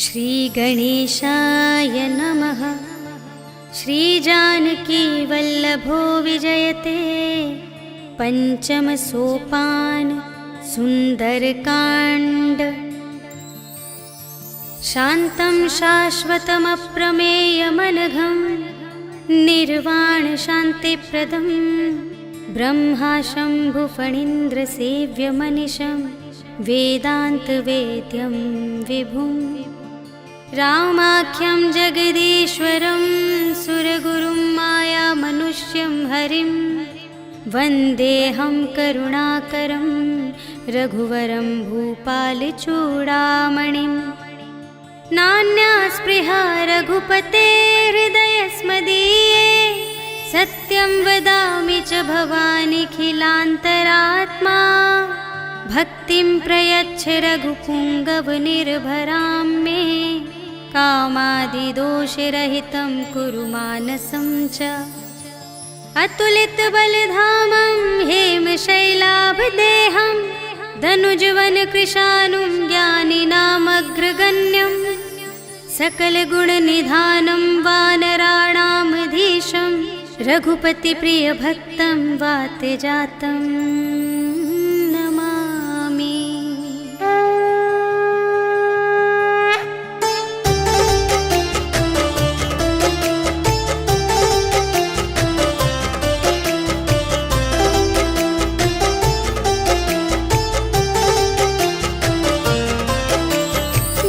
श्रीगणेशाय नमः। श्रीजानकी वल्लभो विजयते। पंचम सोपान सुंदरकांड। शान्तं शाश्वतमप्रमेयमनघं निर्वाण शान्तिप्रदं ब्रह्मा शम्भुफणीन्द्रसेव्यमनिशं वेदान्तवेद्यं विभुं रामाख्यं जगदीश्वरं सुरगुरुं मायामनुष्यं हरिं वन्देऽहं करुणाकरं रघुवरं भूपालचूडामणिं। नान्या स्पृहा रघुपते हृदयस्मदीये सत्यं वदामि च भवानिखिलान्तरात्मा। भक्तिं प्रयच्छ रघुपुङ्गवनिर्भरां मे कामादिदोषरहितं कुरु मानसं च। अतुलितबलधामं हेमशैलाभदेहं धनुजवनकृशानुं ज्ञानिनामग्रगण्यं सकलगुणनिधानं वानराणामधीशं रघुपतिप्रियभक्तं वातजातं नमामि।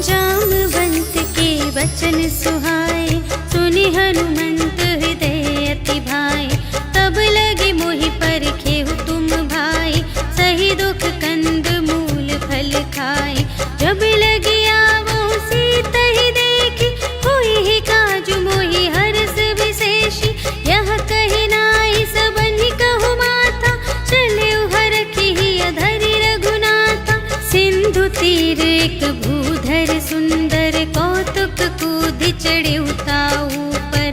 जामवंत के वचन सुहाए सुनि हनुमंत हृदय अति भाए। तब लगे मोहि परखेहु तुम भाई सही दुख कंद मूल फल खाए। जब लगी आवो सीता ही देखी होई ही काजु मोहि हरस विशेषी। यह कही नाई सबनि कहु माता चले हरखी अधरि रघुनाथा। सिंधु तीर एक भूधर सुंदर कौतुक कूदि चढ़े उताऊ पर।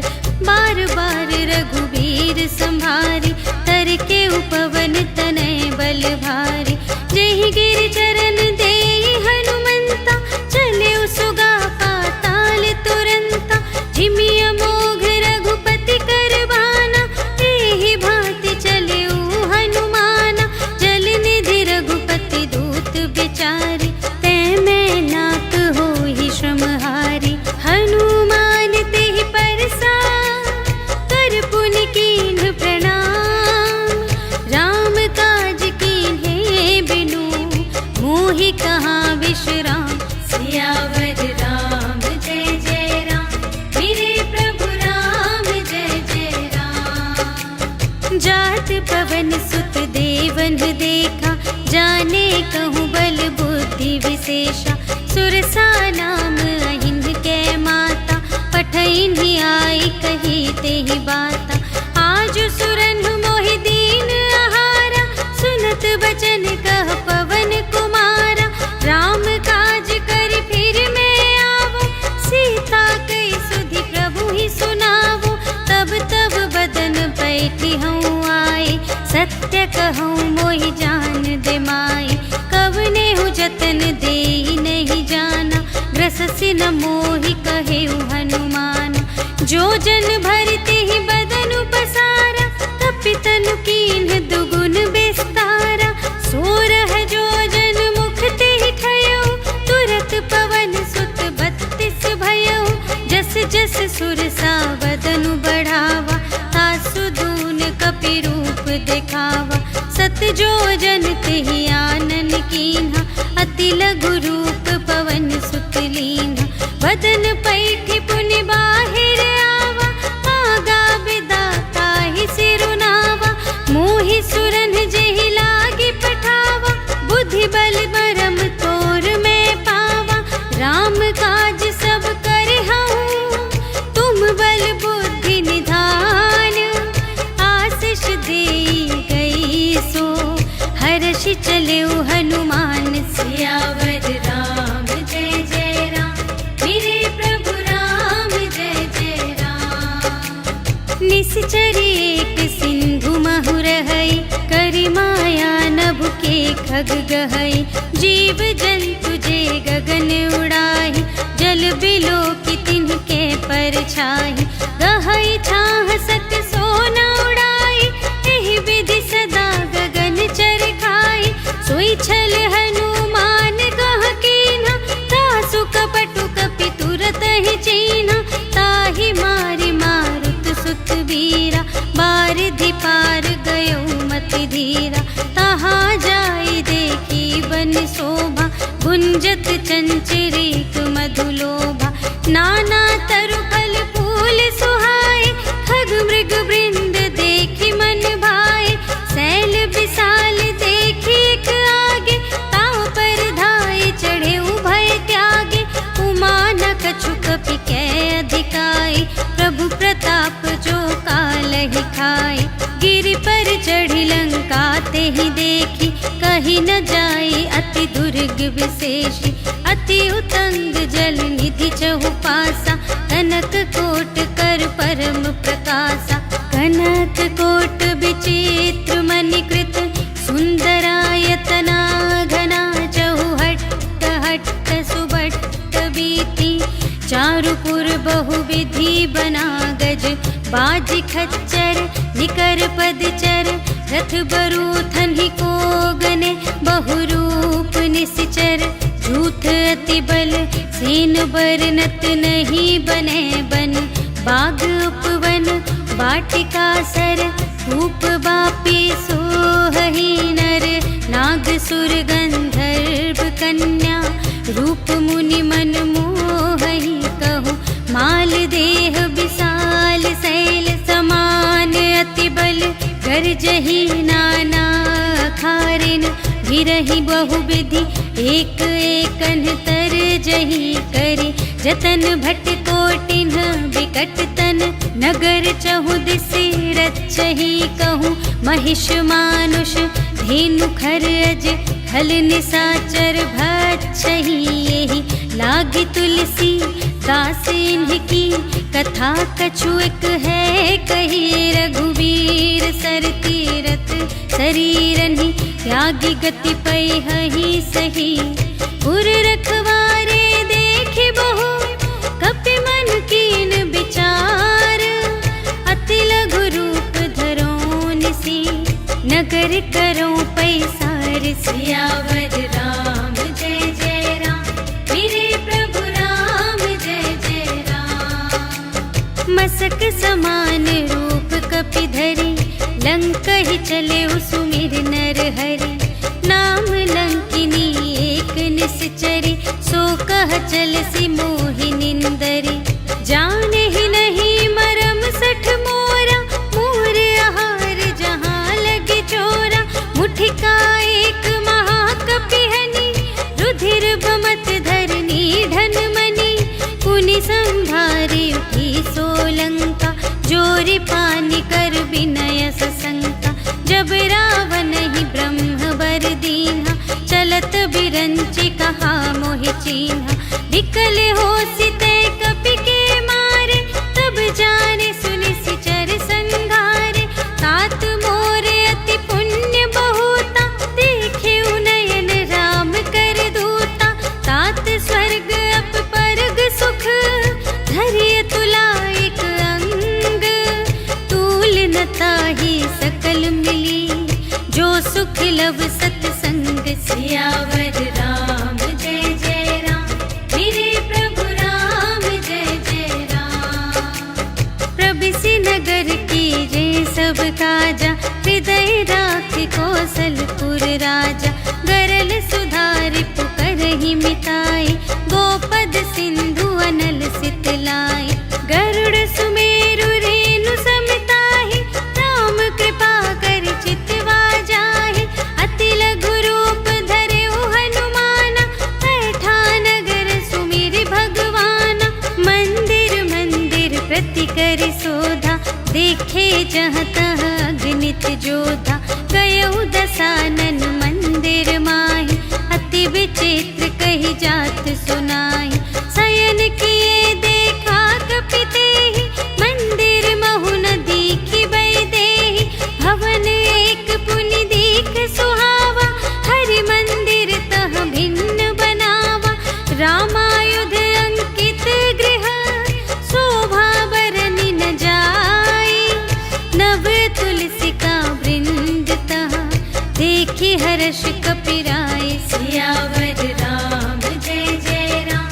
बार बार रघुबीर संभारी तर के उपवन तनय बल भारी। जेहि गिर चरण देहि हनुमंता चले सुगा पाताल तुरंता। झिमिय मोघ रघुपति करबाना एहि भांति चले हनुमाना। जल निधि रघुपति दूत बिचारी तै मैं नाक होहि श्रमहारी। हनुमान तेहि परसा कर पुनि कीन्ह प्रणाम। राम काज कीन्हे बिनु मोहि कहाँ विश्राम। सियावर राम जय जय राम मेरे प्रभु राम जय जय राम। जात पवन सुत देवन देखा जाने कहूँ बल बुद्धि विशेषा। सुरसा नाम अहिन के माता पठइन्हि आई कही तेहि बाता। आज सुरन मोहि दीन आहारा सुनत बचन कह पवन कुमारा। राम काज कर फिर मैं आवो सीता कई सुधि प्रभु ही सुनावो। तब तब बदन बैठी हूँ आए सत्य कहूँ मोहि जान दे माई। कवने हूँ जतन देहि नहीं जाना ग्रससि न मोहि कहेउ हनुमान। जो जन भरते ही बदन पसारा कपितनु कीन्ह दुगुन विस्तारा। सोरह जो जन मुख तेहि ठयउ तुरत पवन सुत 32 भयउ। जस जस सुरसा बदनु बढ़ावा तासु दून कपि रूप दिखावा। सत जो जन तेहि आनन कीन्हा अति लघु रूप पवन सुत लीन्हा। बदन पैठि पुनि बाहिर आवा आगा बिदाता ही सिरुनावा। मोहि सुरन जेहि लागी पठावा बुद्धि बल बरम तोर में पावा। राम काज सब करहु तुम बल बुद्धि निधान। आशीष देई गई सो हर्षि चलेउ हनुमान। सियावर राम जय जय राम मेरे प्रभु राम जय जय राम। निश्चरी एक सिंधु महु रहई करि माया नभ के खग गहई। जीव जंतु जे गगन उड़ाई गुंजत चंचरीक मधुलोभा। नाना तरु फल फूल सुहाए, खग मृग वृंद देखी मन भाए। सैल विशाल देखी एक आगे, ताव पर धाये चढ़े उभय त्यागे। उमा न कछु कपि कै अधिकाई, प्रभु प्रताप जो कालहि खाए। गिरि पर चढ़ी लंका ते ही देखी, कही न जाई अति दुर्ग विशेषी। अति उतंग जल निधि चहु पासा, कनक कोट कर परम प्रकाशा। कनक कोट विचित्र मणिकृत, सुंदरायतना घना। चहु हट्ट हट्ट सुबट्ट बीती, चारुपुर बहुविधि बना गज। बाज खच्चर निकर पदचर, रथ बरूथन ही को गने। बहुरूप निश्चर झूठ अति बल, सेन बरनत नहीं बने बन। बाग उपवन वाटिका सर, रूप बापी सोहहि नर। नाग सुर गंधर्व कन्या, रूप मुनि मन मोहहि कहूँ। माल देह विशाल शैल समान, अति बल गरजहि नाना खारिन। गिरहि बहुविधि एक एकन तरजहि करि। जतन भट कोटिन विकट तन, नगर चहु दिसि रचहि कहूँ। महिष मानुष धेनु खर अज, खल निसाचर भक्षहि एहि। लागी तुलसी दास इनकी, कथा कछु एक है कही। रघुवीर सर तीरथ शरीरहि, त्यागी गति पैहि सही। उर रखवारे देखि बहु, कपि मन कीन विचार। अति लघु रूप धरो निसी, नगर करो पैसार। सियावर राम जय जय राम, मेरे प्रभु राम जय जय राम। मसक समान रूप कपि धरि, लंकहि चले सुमिर नर हरि। नाम लंकिनी एक निश्चरी, सो कह चलसि मोहि निंदरी। जाने ही नहीं मरम सठ मोरा, मोर आहार जहाँ लगे चोरा। मुठिका एक महाकपिहनि, रुधिर बमत धरनी ढन मनि। पुनि संभारी उठी सोलंका, जोरि पानी कर विनय सशंका। जब रावण ही ब्रह्म बर दीन्हा, चलत बिरंचि कहा मोहि चीन्हा। विकल होसि तै कपि के मारे, तब जाने सुनि सिचर संघारे। तात मोरे अति पुण्य बहुता, देखे नयन राम कर दूता। तात स्वर्ग अप परग सुख, धरिय तुला एक अंग। तूल न ताहि सकल मिली, जो सुख लव सतसंग। सियावर राम जय जय राम, मेरे प्रभु राम जय जय राम। प्रबिसि नगर की जय सब काजा, हृदय राखि कौशलपुर राजा। गरल सुधारि पुकारहि मिताई, गोपद सिंधु अनल सितलाई। गरुड़ सुमेरु रेणु समताहि, राम कृपा करि चितवा जाहि। अति लघु रूप धरे हनुमाना, बैठा नगर सुमिरि भगवाना। मंदिर मंदिर प्रति करि शोधा, देखे जहाँ तहाँ अगणित जोधा। गयउ दसानन मंदिर माहि, अति विचित्र कही जात सुनाई। शयन किए देखा कपि तेहि, मंदिर महु न दीखि वैदेही। भवन एक पुनि दीख सुहावा, हरि मंदिर तह भिन्न बनावा। रामायुध अंकित गृह, शोभा बरनि न जाई। नव तुलसिका वृंद तहाँ, देखि हर्ष कपिराए। सियावर राम जय जय राम,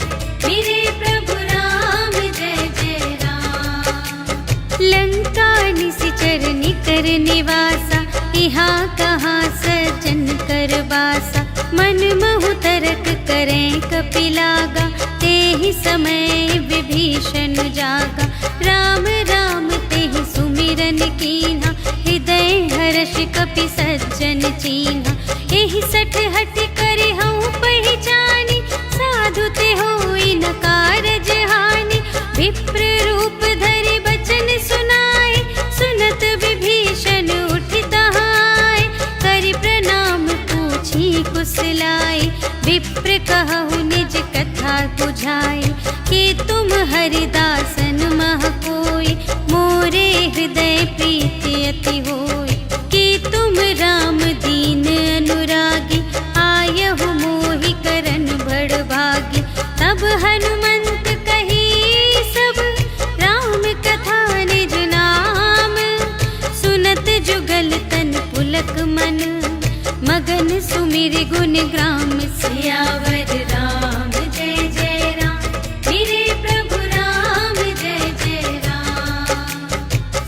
मेरे प्रभु राम जय जय राम। लंका निशिचर निकर निवासा, यहाँ कहाँ सज्जन कर बासा। मन महु तरक करें कपिलागा, तेहि समय विभीषण जागा। राम राम तेहि सुमिरन कीन्हा, हृदय हर्ष कपि सज्जन चीन्हा। एहि सठ हठ करे हऊँ पहिचानी, साधु ते होई न कारज हानि। विप्र रूप धरि बचन सुनाए, सुनत विभीषण उठि तहाय। करि प्रणाम पूछी कुशलाए, विप्र कहु निज कथा बुझाए। कि तुम हरिदासन मह कोई, मोरे हृदय प्रीति अति होय। कि तुम राम दीन अनुरागी, आयहु मोहि करन बड़ भागी। तब हनुमंत कही सब, राम कथा निज नाम। सुनत जुगल तन पुलक मन, मगन सुमिर गुण ग्राम। सियावर राम जय जय राम, मेरे प्रभु राम जय जय राम।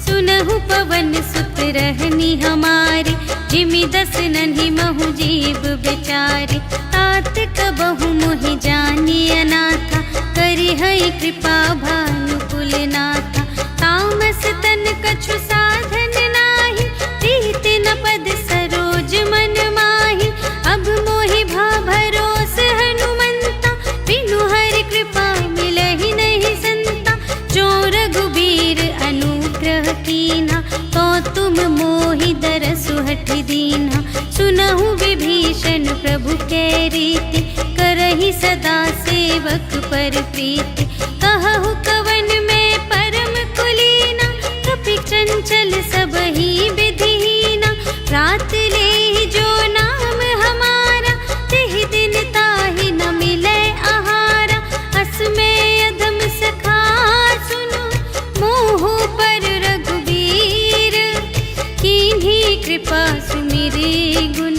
सुनहु पवन सुत रहनी हमारी, जिमि दस नन्हि महु जीव बेचारी। तात कबहु मोहि जानी अनाथा, करि हई कृपा भानुकुल नाथा। तामस तन कछु साधन नाही, प्रीति न पद सरोज मन माही। अब मोहि भा भरोस हनुमंता, बिनु हरि कृपा मिलहि नहीं संता। जो रघुबीर अनुग्रह कीन्हा, तो तुम मोहि दरसु हठ दीन्हा। सुनहु विभीषण प्रभु के रीति, करहि सदा सेवक पर प्रीति। कहु कवन में परम कुलीना, कपि चंचल सबहि विधिहीना। रात लेहि जो नाम हमारा, तेहि दिन ताहि न मिलै आहारा। अस में अधम सखा सुनो, मोहु पर रघुबीर। कीन्ही कृपा सुमिरे गुण,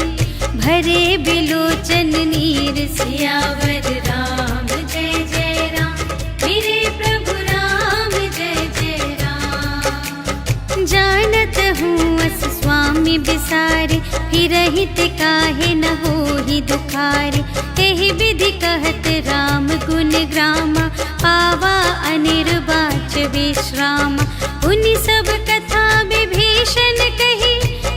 भरे बिलोचन नीर। सियावर राम जय जय राम, मेरे प्रभु राम जय जय राम। जानत हूँ अस स्वामी बिसारे, फिरहित काहे न होहि दुखारे। एहि विधि कहत राम गुण ग्रामा, पावा अनिर्वाच विश्रामा। उनि सब कथा विभीषण कही,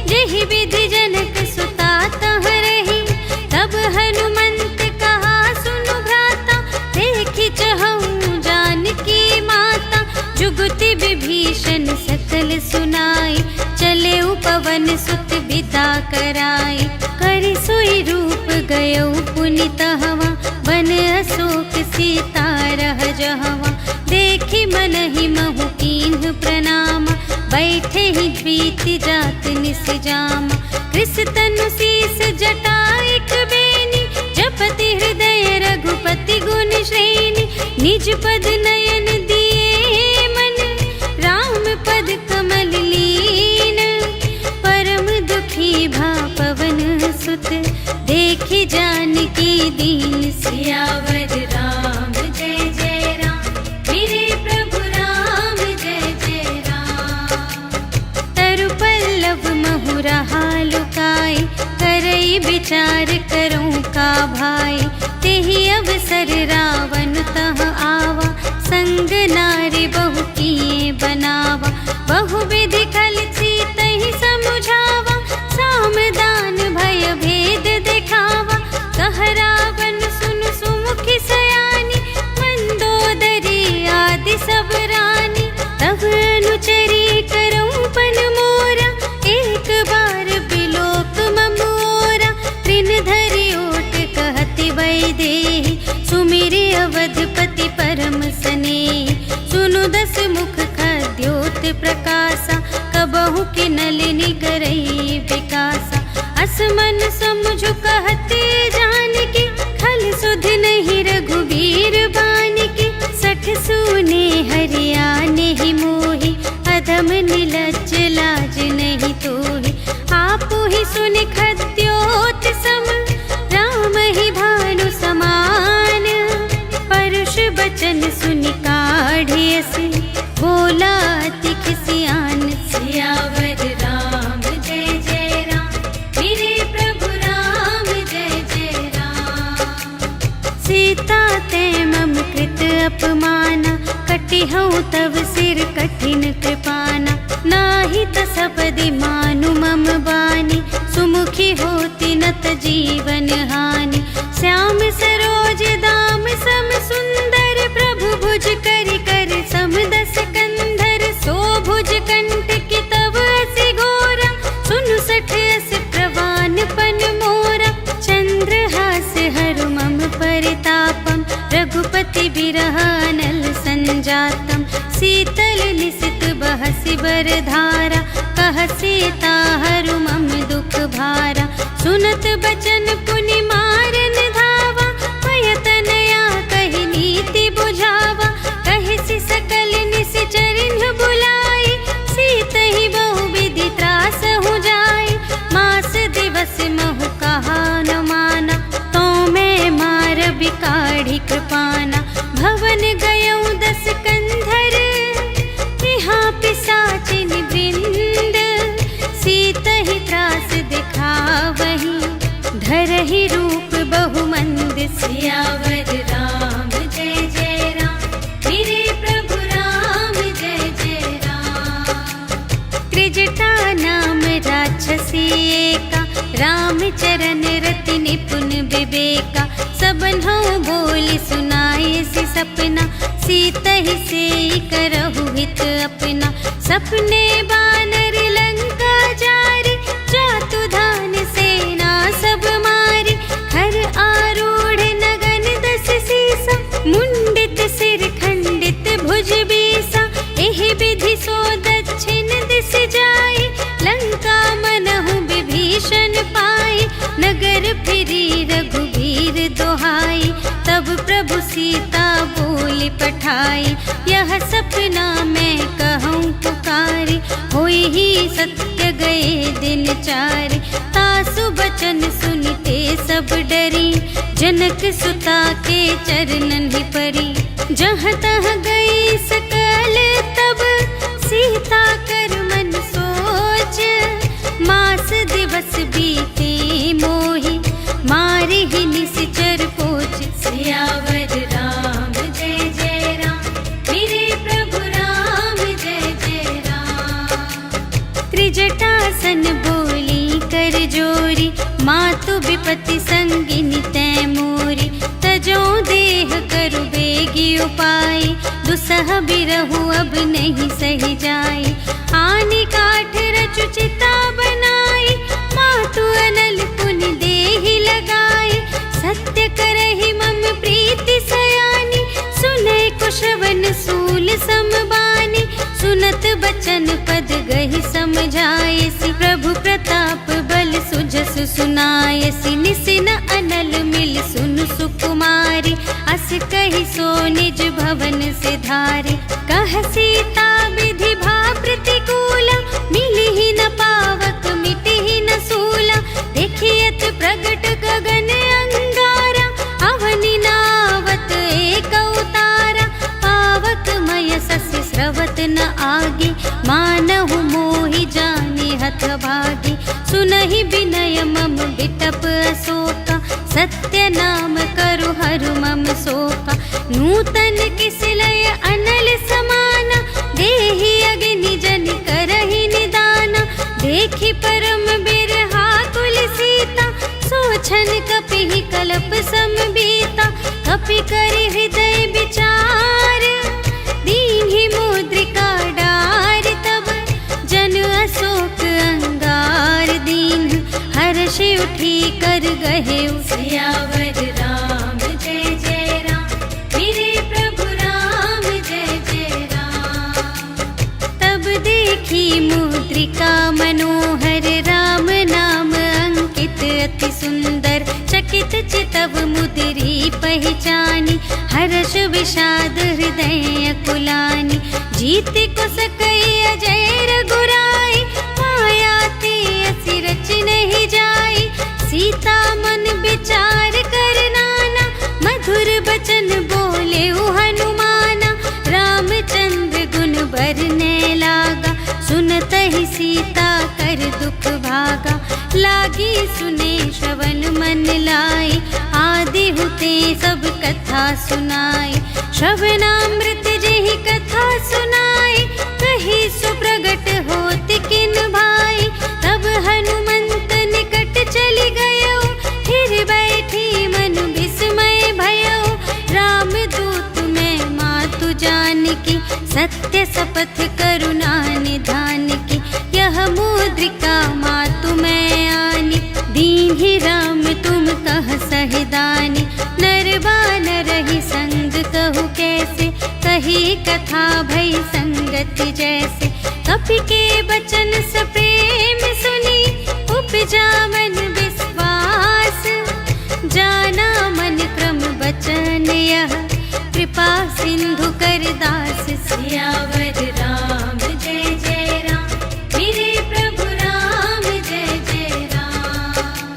जेहि विधि जनक सुता तह रही। तब हनुमंत कहा सुनु भ्राता, देखि चहऊँ जानकी माता। जुगति विभीषण सकल सुनाई, चले पवन सुत विदा कराई। करि सोई रूप गयौ पुनि तहवा, बन अशोक सीता रह जहवा। देखि मनहि महु कीन्ह प्रणाम, बैठे ही बीति जात निस जामा। कृस तनु शीस जटाइक बेनी, जपति हृदय रघुपति गुण श्रेणी। निज पद नयन दिए मन, राम पद कमल लीन। परम दुखी भा पवन सुत, देखि जानकी दीन। सियावर राम जय जय राम, मेरे प्रभु राम जय जय राम। तरु पल्लव महु रहा लुकाई, करई विचार करूँ का भाई। तेहि अवसर रावण तह आवा, संग नारी बहु किए बनावा। बहु विधि खल सीतहि समुझावा, साम दान भय भेद दिखावा। कह रावण सुनु सुमुखी सयानी, मंदोदरी आदि सब रानी। तब अनुचरी करऊँ पन मोरा, एक बार बिलोक ममोरा। त्रिन धरि ओट कहति वैदेही, सुमिरि अवधपति परम स्नेही। सुनु दस मुख खद्योत प्रकाशा, कबहु कि नलिनी करई विकासा। असमन समझु कहते जानकी, खल सुध नहीं रघुबीर बानिकी। सठ सूने हरियाने ही मोहि, अधम निलज्ज लाज नहीं तोहि। आपु ही सुन खद्योत सम, राम ही भानु समान। परुष बचन सुनि काढ़ियस, बोला अति खिसियान। सियावर राम जय जय राम, मेरे प्रभु राम जय जय राम। सीता ते मम कृत अपमाना, कटिहउँ तव सिर कठिन कृपाना। नाही त सपदि मानु मम बानी, सुमुखी होती नत जीवन हानि। श्याम सरोज दाम सम सुंदर, प्रभु भुज करि कर सम दस कंधर। सो भुज कंठ की तव असि घोरा, सुनु सठ अस प्रवान पन मोरा। चंद्रहास हरु मम परितापम, रघुपति बिरह अनल संजातम। शीतल निसित बहसि बरधारा, कह सीता हरु मम दुख भारा। सुनत बचन पुनि मारन धावा, पयतनया कहि नीति बुझावा। कहिसि सकल निश्चरिन बुलाई, सीतहि बहु विधि त्रासहु जाई। मास दिवस महु कहा न माना, तो मैं मार बिकाढ़ी कृपाना। भवन गयउँ दस कंधर, यहाँ पिशाचिन वृंद। सीतहि त्रास दिखावही, धरहि रूप बहुमंद। सियावर राम जय जय राम, मेरे प्रभु राम जय जय राम। त्रिजटा नाम राक्षसी एका, रामचरण रति निपुण विवेका। सबन्हु बोली सुनाए सि सपना, सीतहि सेई करहु हित अपना। सपने बानर लंका जारी, जातु धान सेना सब मारी। हर आरूढ़ नगन दस सीसा, मुंडित सिर खंडित भुज बीसा। एहि विधि सो दक्षिण दिस जाई, लंका मनहु विभीषण पाई। नगर फिरी रघुबीर दोहाई, तब प्रभु सीता बोली पठाई। यह सपना मैं कहूँ पुकारी, होई ही सत्य गए दिन चारि। तासु बचन सुनते सब डरी, जनक सुता के चरणन ही परी। जहाँ तहाँ गई सकल तब, सीता कर मन सोच। मास दिवस बीते मोहि, मारि ही निश्चर पोच। सियावर राम जय जय राम, मेरे प्रभु राम जय जय राम। त्रिजटासन बोली कर जोरी, मातु विपति संगिनी तै मोरी। तजो देह करु बेगी उपाय, दुसह बिरहु अब नहीं सही जाई। आनि काठ रचु चिता बनाई, मातु अनल पुनि देहि लगाई। सत्य करहि मम प्रीति सयानी, सुनै कुशवन सूल समबानी। सुनत बचन पद गहि समझायसि, प्रभु प्रताप बल सुजसु सुनायसि। निसिन अनल मिल सुनु सुकुमारी, अस कहि सो निज भवन से धारे। कह सीता विधि भा प्रतिकूला, मिलिहि न पावक मिटिहि न सूला। देखियत प्रगट गगन अंगारा, अवनि नावत एक अवतारा। पावक मय सस्य स्रवत न आगे, मानहु मोहि जाने हथ भागी। सुनहि विनय मम बिटप अशोका, सत्य नाम करु हरु मम शोका। नूतन किसलय अनल समाना, देहि अग्नि जन करहि निदाना। देखि परम बिरहा कुल सीता, सोछन कपिहि कलप समबीता। कपि करि हृदय विचार, दीन्हि मुद्रिका डार। तब जन अशोक अंगार दीन, हर्षि उठी कर गहे। सियावर राम जय जय राम, मेरे प्रभु राम जय जय राम। तब देखी मुद्रिका मनोहर, राम नाम अंकित अति सुंदर। चकित चितव मुद्री पहचानी, हर्ष विषाद हृदय अकुलानी। जीत को सकई अजय रघुराई, माया ते असि रच नहीं जाई। सीता मन विचार कर नाना, मधुर बचन बोले हनुमाना। रामचंद्र गुण बरने लागा, सुनत ही सीता कर दुख भागा। लागी सुने श्रवण मन लाई, आदि हुते सब कथा सुनाई। श्रवणामृत जेहि कथा सुनाई, कही सुप्रगट होत किन भाई। तब हनुमंत निकट चली गयो, फिर बैठी मन विस्मय भयो। राम दूत में मातु जानकी, सत्य शपथ करुणा निधान की। यह मुद्रिका मातु में आनी, दीन्हि राम तुम कह सहदानी। नर बानर ही संग कहु कैसे, कही कथा भई संगति जैसे। कपि के बचन सप्रेम सुनी, उपजा मन विश्वास। जाना मन क्रम बचन यह, कृपा सिंधु कर दास। सियावर राम जय जय राम, मेरे प्रभु राम जय जय राम।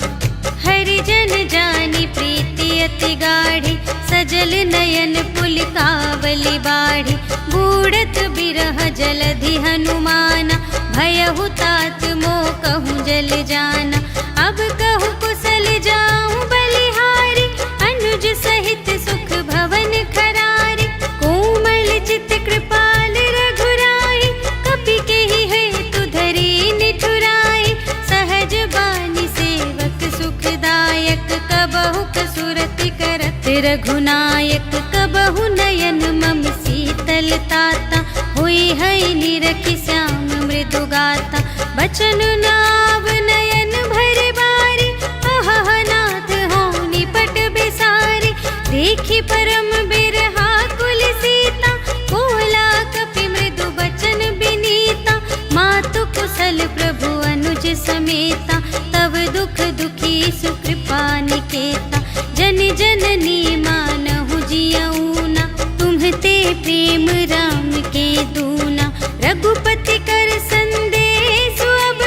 हरि जन जानी प्रीति अति गाढ़ी, सजल नयन पुलिकावली बाढ़ी। बूढ़त बिरह जलधि हनुमाना, भयहु तात मोह कहूँ जल जाना। अब कहूँ कुशल जाऊँ बलिहारी, अनुज सहित सुख भवन खरारी। कोमल चित कृपाल रघुराई, कपि केहि हेतु धरी निठुराई। सहज बानी सेवक सुखदायक, कबहु कसुरति करत रघुनायक। कबहु नयन मम शीतल ताता, हुई है निरखि श्याम मृदु गाता। बचन नाव नयन भर बारी, अहह नाथ हो निपट बिसारी। देखी परम बिरहा कुल सीता, बोला कपि मृदु बचन बिनीता। मातु कुशल प्रभु अनुज समेता, तब दुख दुखी सुकृपा निकेता। जन जननी मानहु जियऊना, तुम्हते प्रेम राम के दूना। रघुपति कर संदेश अब,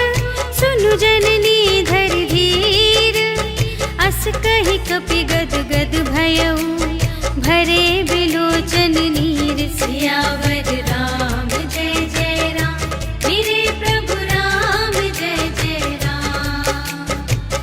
सुनु जननी धर धीर। अस कहि कपि गद गद भयऊ, भरे बिलोचन नीर। सियावर राम जय जय राम, मेरे प्रभु राम जय जय राम।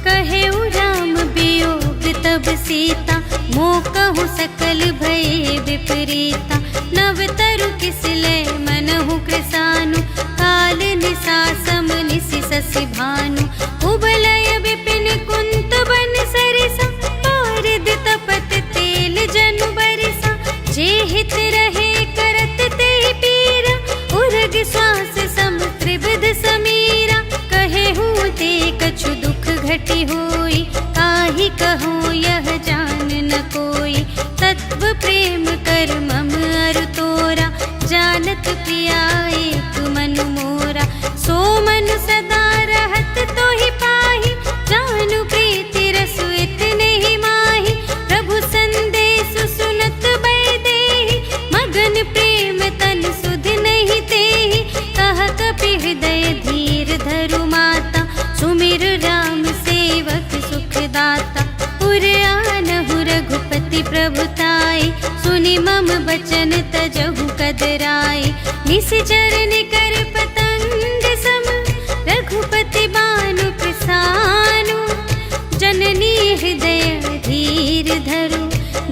कहेउ राम वियोग तब सीता, मोकहु सकल भये विपरीता। नव तरु किसले मनहु कृसानु, काल निसा सम निसि शशि भानु। उबलय विपिन कुंत बन सरिसा, पारिद तपत तेल जनु बरिसा। जे हित रहे करत ते पीरा, उर्ग श्वास सम त्रिविध समीरा। कहेहु ते कछु दुख घटी होई, काहि कहूँ यह जान न कोई। तत्व प्रेम कर मम अरु तोरा, जानत प्रिया एक मनु मोरा। सो मनु सदा रहत तोहि पाहि, जानु प्रीति रसु इतने ही माहि। प्रभु संदेश सुनत बैदेहि, मगन प्रेम तन सुध नहीं तेहि। कह कपि हृदय धीर धरु माता, सुमिर राम सेवक सुखदाता। उर आनहु रघुपति प्रभुताई, सुनि मम बचन तजहु कदराई। निश्चर निकर पतंग सम, रघुपति बानु कृसानु। जननी हृदय धीर धरु,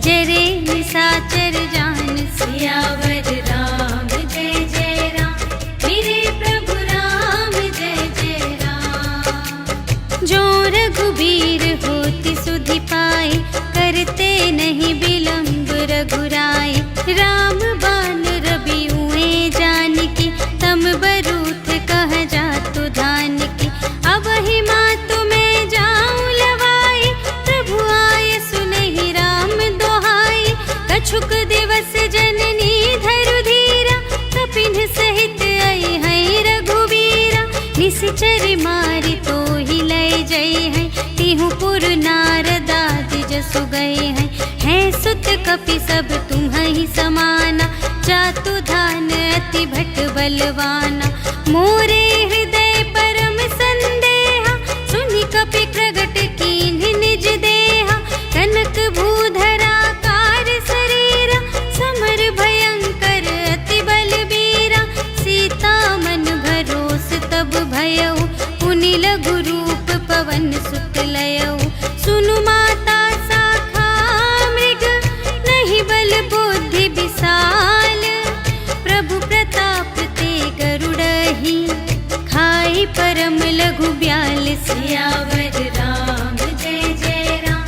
जरे निसाचर जान। सियावर राम जय जय राम, मेरे प्रभु राम जय जय राम। जो रघुबीर होति सुधि पाई, करते नहीं विलंब रघुराई। राम बान रबिउए जानकी, तम बरूथ कह जातु धान की। अब ही मातु मैं जाऊं लवाई, प्रभु आय सुनहि राम दोहाई। कछुक दिवस जननी धरु धीरा, कपिन सहित आई है रघुवीरा। निश्चर मारि तो ही लय जय है, तिहु पुर नारदादि जसु गए हैं। है सुत कपि सब तुम्हि समाना, जातु धान अति भट बलवाना। मोरे हृदय परम संदेहा, सुनि कपि प्रगट कीन्हि निज देहा। कनक भूधरा कार शरीरा, समर भयंकर अति बलबीरा। सीता मन भरोस तब भयउ, पुनि लघु रूप पवन सुत लयउ। सुनु माता शाखा मृग, परम लघु 42। सियावर राम जय जय राम,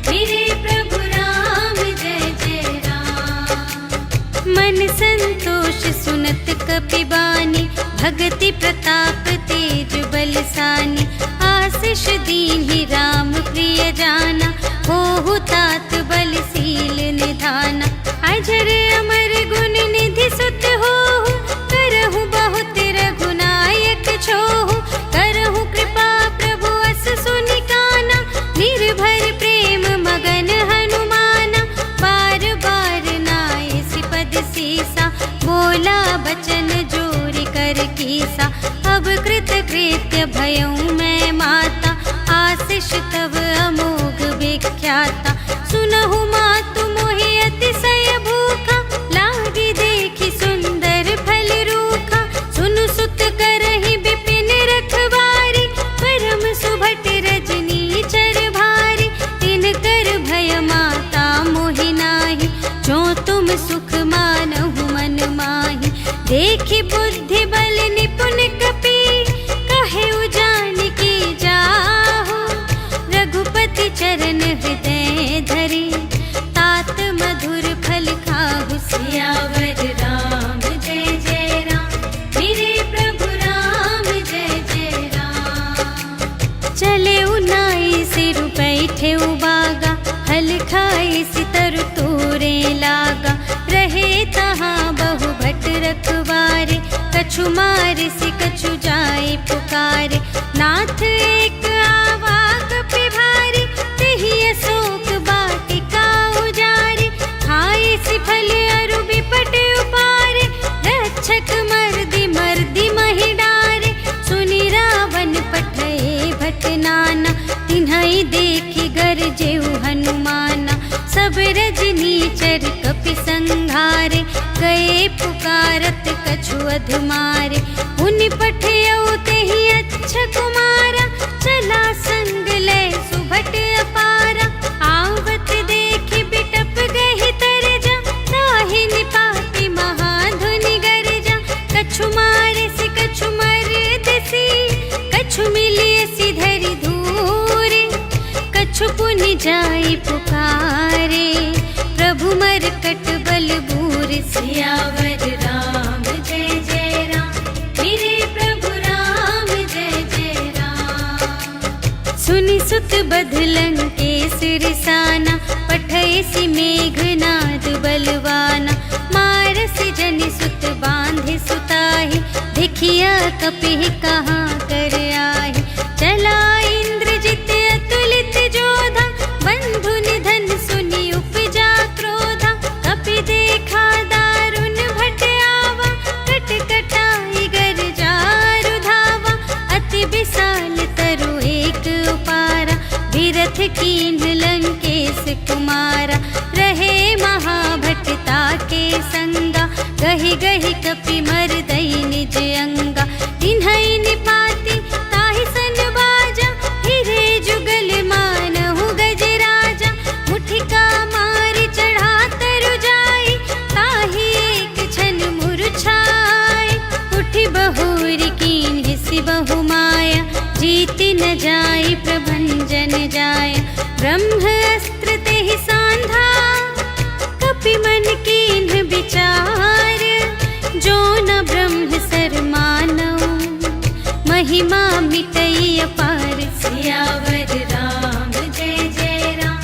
मेरे प्रभु राम जय जय राम। मन संतोष सुनत कपिबानी, भगति प्रताप तेज बलसानी। आशीष दीन्हि राम प्रिय जाना, होहु तात बलशील निधाना। अजर अमर गुण निधि सुत होहु, करहु बहुत रघुनायक छोहु। करहु कृपा प्रभु अस सुनि काना, निर्भर प्रेम मगन हनुमाना। बार बार नाय सिपद सीसा, बोला बचन जोरि कर कीसा। अब कृत कृत्य भयउ मैं माता, आशीष तव अमोघ विख्याता। सुनहु मातु मोहि अतिशय भूखा, लागी देखि सुंदर फल रूखा। सुनु सुत करहि विपिन रखवारी, परम सुभट रजनी चर भारी। तिनकर भय माता मोहि नाही, जो तुम सुख मानहु मन माही। देखि बुद्धि बल निपुण कपि, कहे जानकी जाहु। रघुपति चरण हृदय धरि, तात मधुर फल खाहु। सियावर राम जय जय राम, मेरे प्रभु राम जय जय राम। चले उनाई सिरु बैठे उबागा, हल खाए सितर तोरे लागा। रहे तहाँ बहु भट रखवारे, कछु मारे से कछु जाए पुकारे। नाथ एक आवा कपि भारी, तेहि अशोक वाटिका उजारे। खाए सि फल अरु बिपट उपारे, रक्षक मर्दि मर्दि महि डारे। सुनि रावण पठए भट नाना, तिन्हइ देखि गरजेउ हनुमाना। सब रजनीचर कपि संघारे, गए पुकारत कछु अधमारे। उनि पठयउ तेहि अच्छा कुमारा, चला संग लय सुभट अपारा। आवत देखि बिटप गहि तरजा, ताहि निपाति महाधुनि गरजा। कछु मारे सि कछु मरदसि, कछु मिलिय सि धरि धूरे। कछु पुनि जाई पुकारे, प्रभु मरकट बल बूरे। सियावर राम जय जय राम, मेरे प्रभु राम जय जय राम। सुनि सुत बध लंकेश रिसाना, पठय सि मेघनाद बलवाना। मारसि जनि सुत बांधे सुताहि, देखिया कपिहि कहाँ कर आहि। चला इंद्रजित अतुलित जोधा, बंधु निधन सुनि उपजा क्रोधा। कपि देखा दारुण भट आवा, कट कटाई गर जारु धावा। अति विशाल तरु एक उपारा, विरथ कीन्ह लंकेश कुमारा। रहे महाभटता के संगा, गहि गहि कपि मरदई निज अंगा। तिन्हइ निपाति ताहि सन बाजा, हिरे जुगल मानहु गजराजा। मुठिका मारि चढ़ा तरु जाई, ताहि एक छन मुरझाई। उठि बहुरि कीन्हि सि बहु माया, जीति न जाई प्रभंजन जाया। ब्रह्म अस्त्र तेहि सांधा, कपि मन कीन्ह विचार। जो न ब्रह्म सर मानऊ, महिमा मिटई अपार। सियावर राम जय जय राम,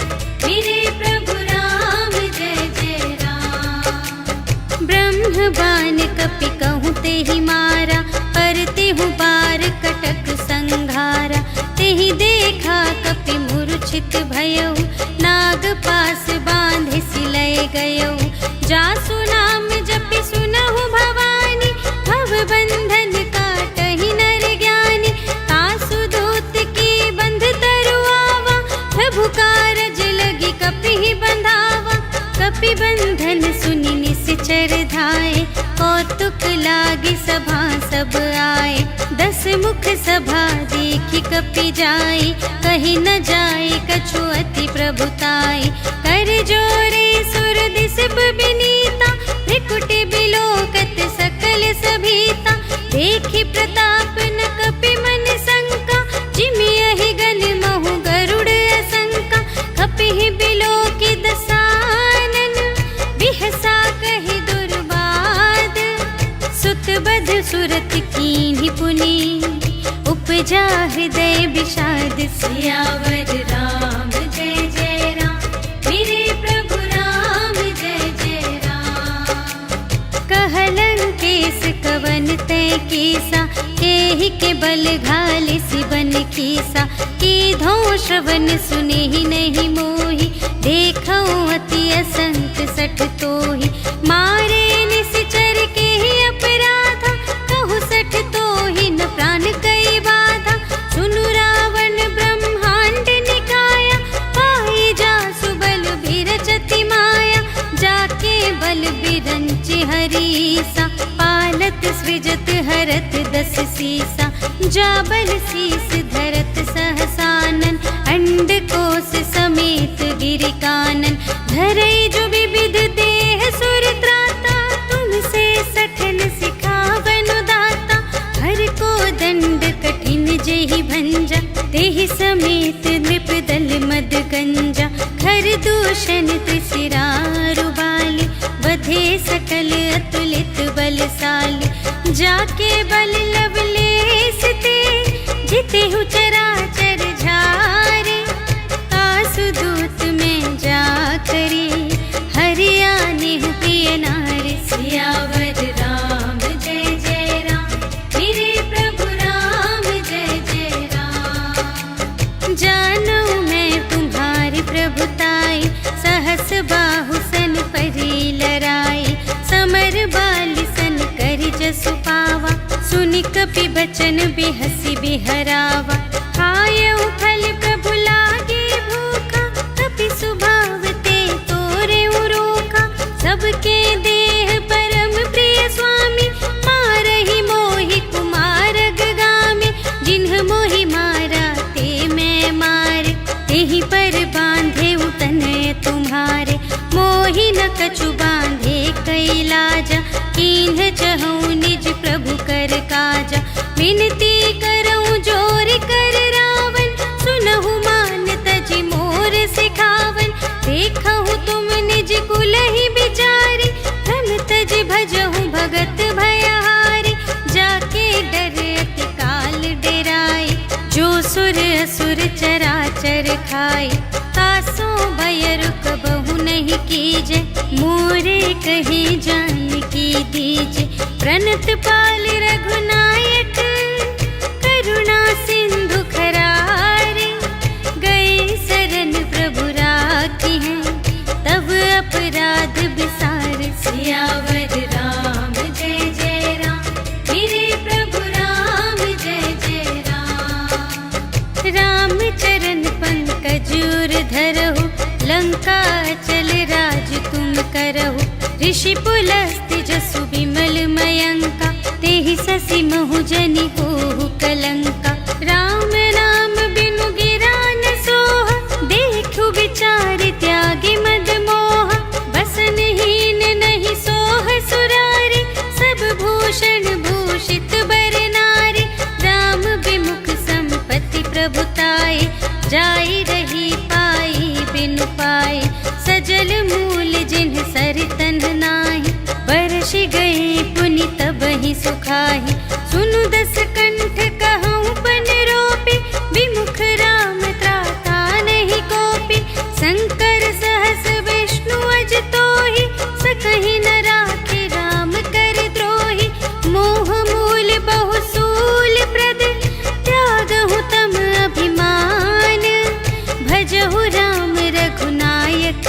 मेरे प्रभु राम जय जय राम। ब्रह्म बान कपि कहूँ तेहि मारा, पर तेहु बार कटक संघारा। तेहि देखा कपि मूर्छित भयउ, नाग पास बांधे सिलय गयउ। जासु नाम जपि सुनहु भवानी, भव बंधन काटहि नर ज्ञानी। तासु दूत की बंध तरु आवा, प्रभु कारज लगी कपिहि बंधावा। कपि बंधन सुनि निश्चर धाये, कौतुक लागी सभा सब आए। 10 मुख सभा देखि कपि जाई, कहि न जाय कछु अति प्रभुताई। कर जोरे सुर दिस बिनीता, त्रिकुटि बिलोकत सकल सभीता। देखि प्रताप न कपि मन सा, सद सुरत कीन्ही पुनि, उपजा हृदय विषाद। सियावर राम जय जय राम, मेरे प्रभु राम जय जय राम। कहलन केस कवन तय कीसा, केहि के बल घाल सिबन कीसा। कीधो श्रवण सुने ही नहीं मोहि, देखो अति असंत सठ तोहि। मारे निश्चर के ही अपराधा, कहु सठ तोहि न प्राण कई बाधा। सुनु रावण ब्रह्मांड निकाया, पाई जासु बल बिरचति माया। जाके बल बिरंच हरीसा, पालत सृजत हरत दस सीसा। जा बल शीस धरत सहसानन, अंड कोश समेत गिरि कानन। धरई जो विविध देह सुर त्राता, तुमसे सठन सिखावन दाता। हर को दंड कठिन जेहि भंजा, तेहि समेत नृप दल मद गंजा। खर दूषण त्रिशिरारु बाली, बधे सकल अतुलित बलशाली। जाके बल लवलेश ते, जितेहु चराचर झारे। कासुदूत में जा करे, हरियाणेहु प्रिय नारी। सियावर राम जय जय राम, मेरे प्रभु राम जय जय राम। जानो मैं तुम्हारी प्रभुताई, सहस बाहु सन परी लराई। समर बाली सन करि जसु पावा, सुनि कपि बचन बिहसि बिहरावा। खायउ फल प्रभु लागे भूखा, कपि सुभाव ते तोरे रोका। सबके देह परम प्रिय स्वामी, मारहि मोहि कुमारग गामी। जिन्ह मोहि मारा ते मैं मारे, तेहि पर बांधे तनय तुम्हारे। मोहि न कछु बांधे कैलाजा, कीन्ह चहु निज प्रभु कर काजा। विनती करऊं जोर कर रावण, सुनहु मान तजि मोर सिखावन। देखहु तुम निज कुलहि बिचारी, भ्रम तजि भजहु भगत भयहारी। जाके डर अति काल डेराई, जो सुर असुर चराचर खाई। तासो भय रुक बहु नहीं कीजे, मोरे कहे जानकी दीजे। प्रणत पाल रघुनायक, करुणा सिंधु खरारे। गए शरण प्रभु राखी हैं, तब अपराध विसार। सियावर राम जय जय राम, मेरे प्रभु राम जय जय राम। राम चरण पंकज उर धरहु, लंका चल राज तुम करहु। ऋषि पुलस्त्य जसु विमल मयंका, तेहि ससि महु जनि होहु कलंका। राम नाम बिनु गिरा न सोहा, देखु विचार त्यागी मद मोह। बसनहीन नहीं सोह सुरारी, सब भूषण भूषित बर नारी। राम विमुख संपत्ति प्रभुताई, जाई रही पाई बिनु पाई। सजल मूल जिन्ह सर तन्ह नाही, बरस गए पुनि तबहि सुखाहि। सुनु दस कंठ कहूँ पन रोपी, विमुख राम त्राता नहीं कोपी। शंकर सहस विष्णु अज तोहि, सकहि न राखे राम कर द्रोही। मोह मूल बहु सूल प्रद, त्यागहु तम अभिमान। भजहु राम रघुनायक,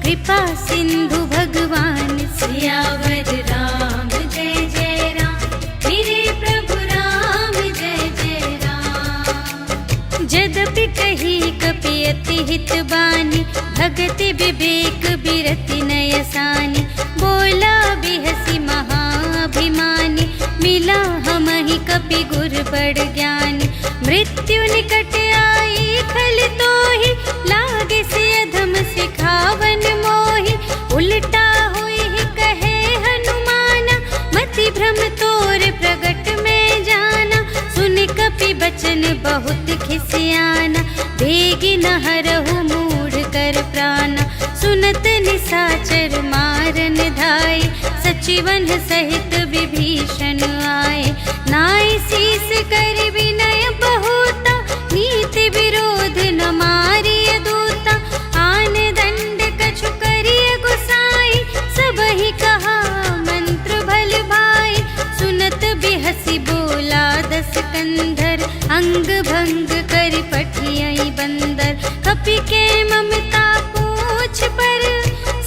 कृपा सिंधु भगवान। सियावर राम जय जय राम, मेरे प्रभु राम जय जय राम। जदपि कही कपि अति हित बानी, भगति विवेक बिरति नयसानी। बोला बिहसी महाभिमानी, मिला हमहि कपि गुर बड़ ज्ञानी। मृत्यु निकट आई खल तोहि, लागे से अधम सिखावन मोहि। उल्टा हुई कहे हनुमाना, मति भ्रम तोर प्रगट में जाना। सुन कपि बचन बहुत खिसियाना, देगी न हरहु मूढ़ कर प्राणा। सुनत निसाचर मारन धाई, सच सुचिवन सहित विभीषण आए, नाय शीस कर विनय बहुता, नीति विरोध न मारिय दूता। आन दंड कछु करिय गुसाई, सबहि कहा मंत्र भल भाई। सुनत बिहसी बोला दस कंधर, अंग भंग कर पठियई बंदर। कपि के ममता पूछ पर,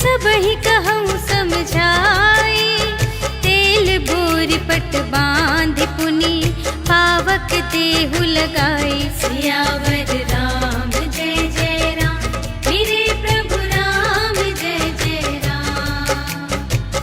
सबहि कहूँ समझाई। तेल बोर पट बांध पुनि, पावक देहु लगाई। सियावर राम जय जय राम, मेरे प्रभु राम जय जय राम।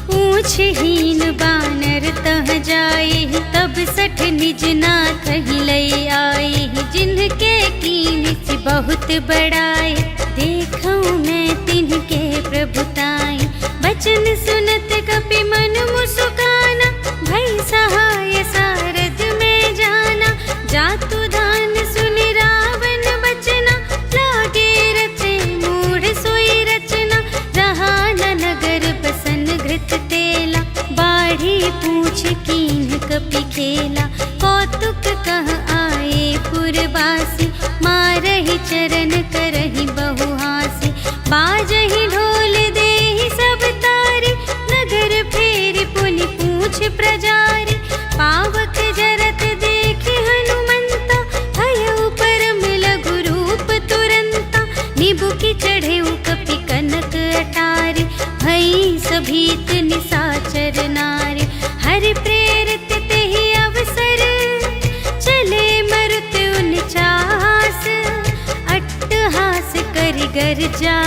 पूछहीन बानर तह जाए, तब सठ निज नाथ ही लई आई। जिनके कीन बहुत बड़ाई, देखूं मैं तिनके प्रभुताई। बचन सुनत कपि मन मुस्काना, भई सहाय सारद में जाना। जातु दान सुनि रावण बचना, लागे रचे मूढ़ सोई रचना। रहा न नगर बसन घृत तेला, बाढ़ी पूछ कीन कपि खेला। कौतुक कह आए पुरवासी, मारहि चरण करहि बहुहासी। बाजहि ढोल देहि सब तारी, नगर फेरि पुनि पूछ प्रजारी। पावक जरत देखि हनुमंता, भयउ परम लघु रूप तुरंता। निबुकि चढ़ेउ कपि कनक अटारी, भई सभीत निसाचर नारी। हरि प्रेरित तेहि अवसर, चले मरुत उनचास। अट्टहास करि गर्जा,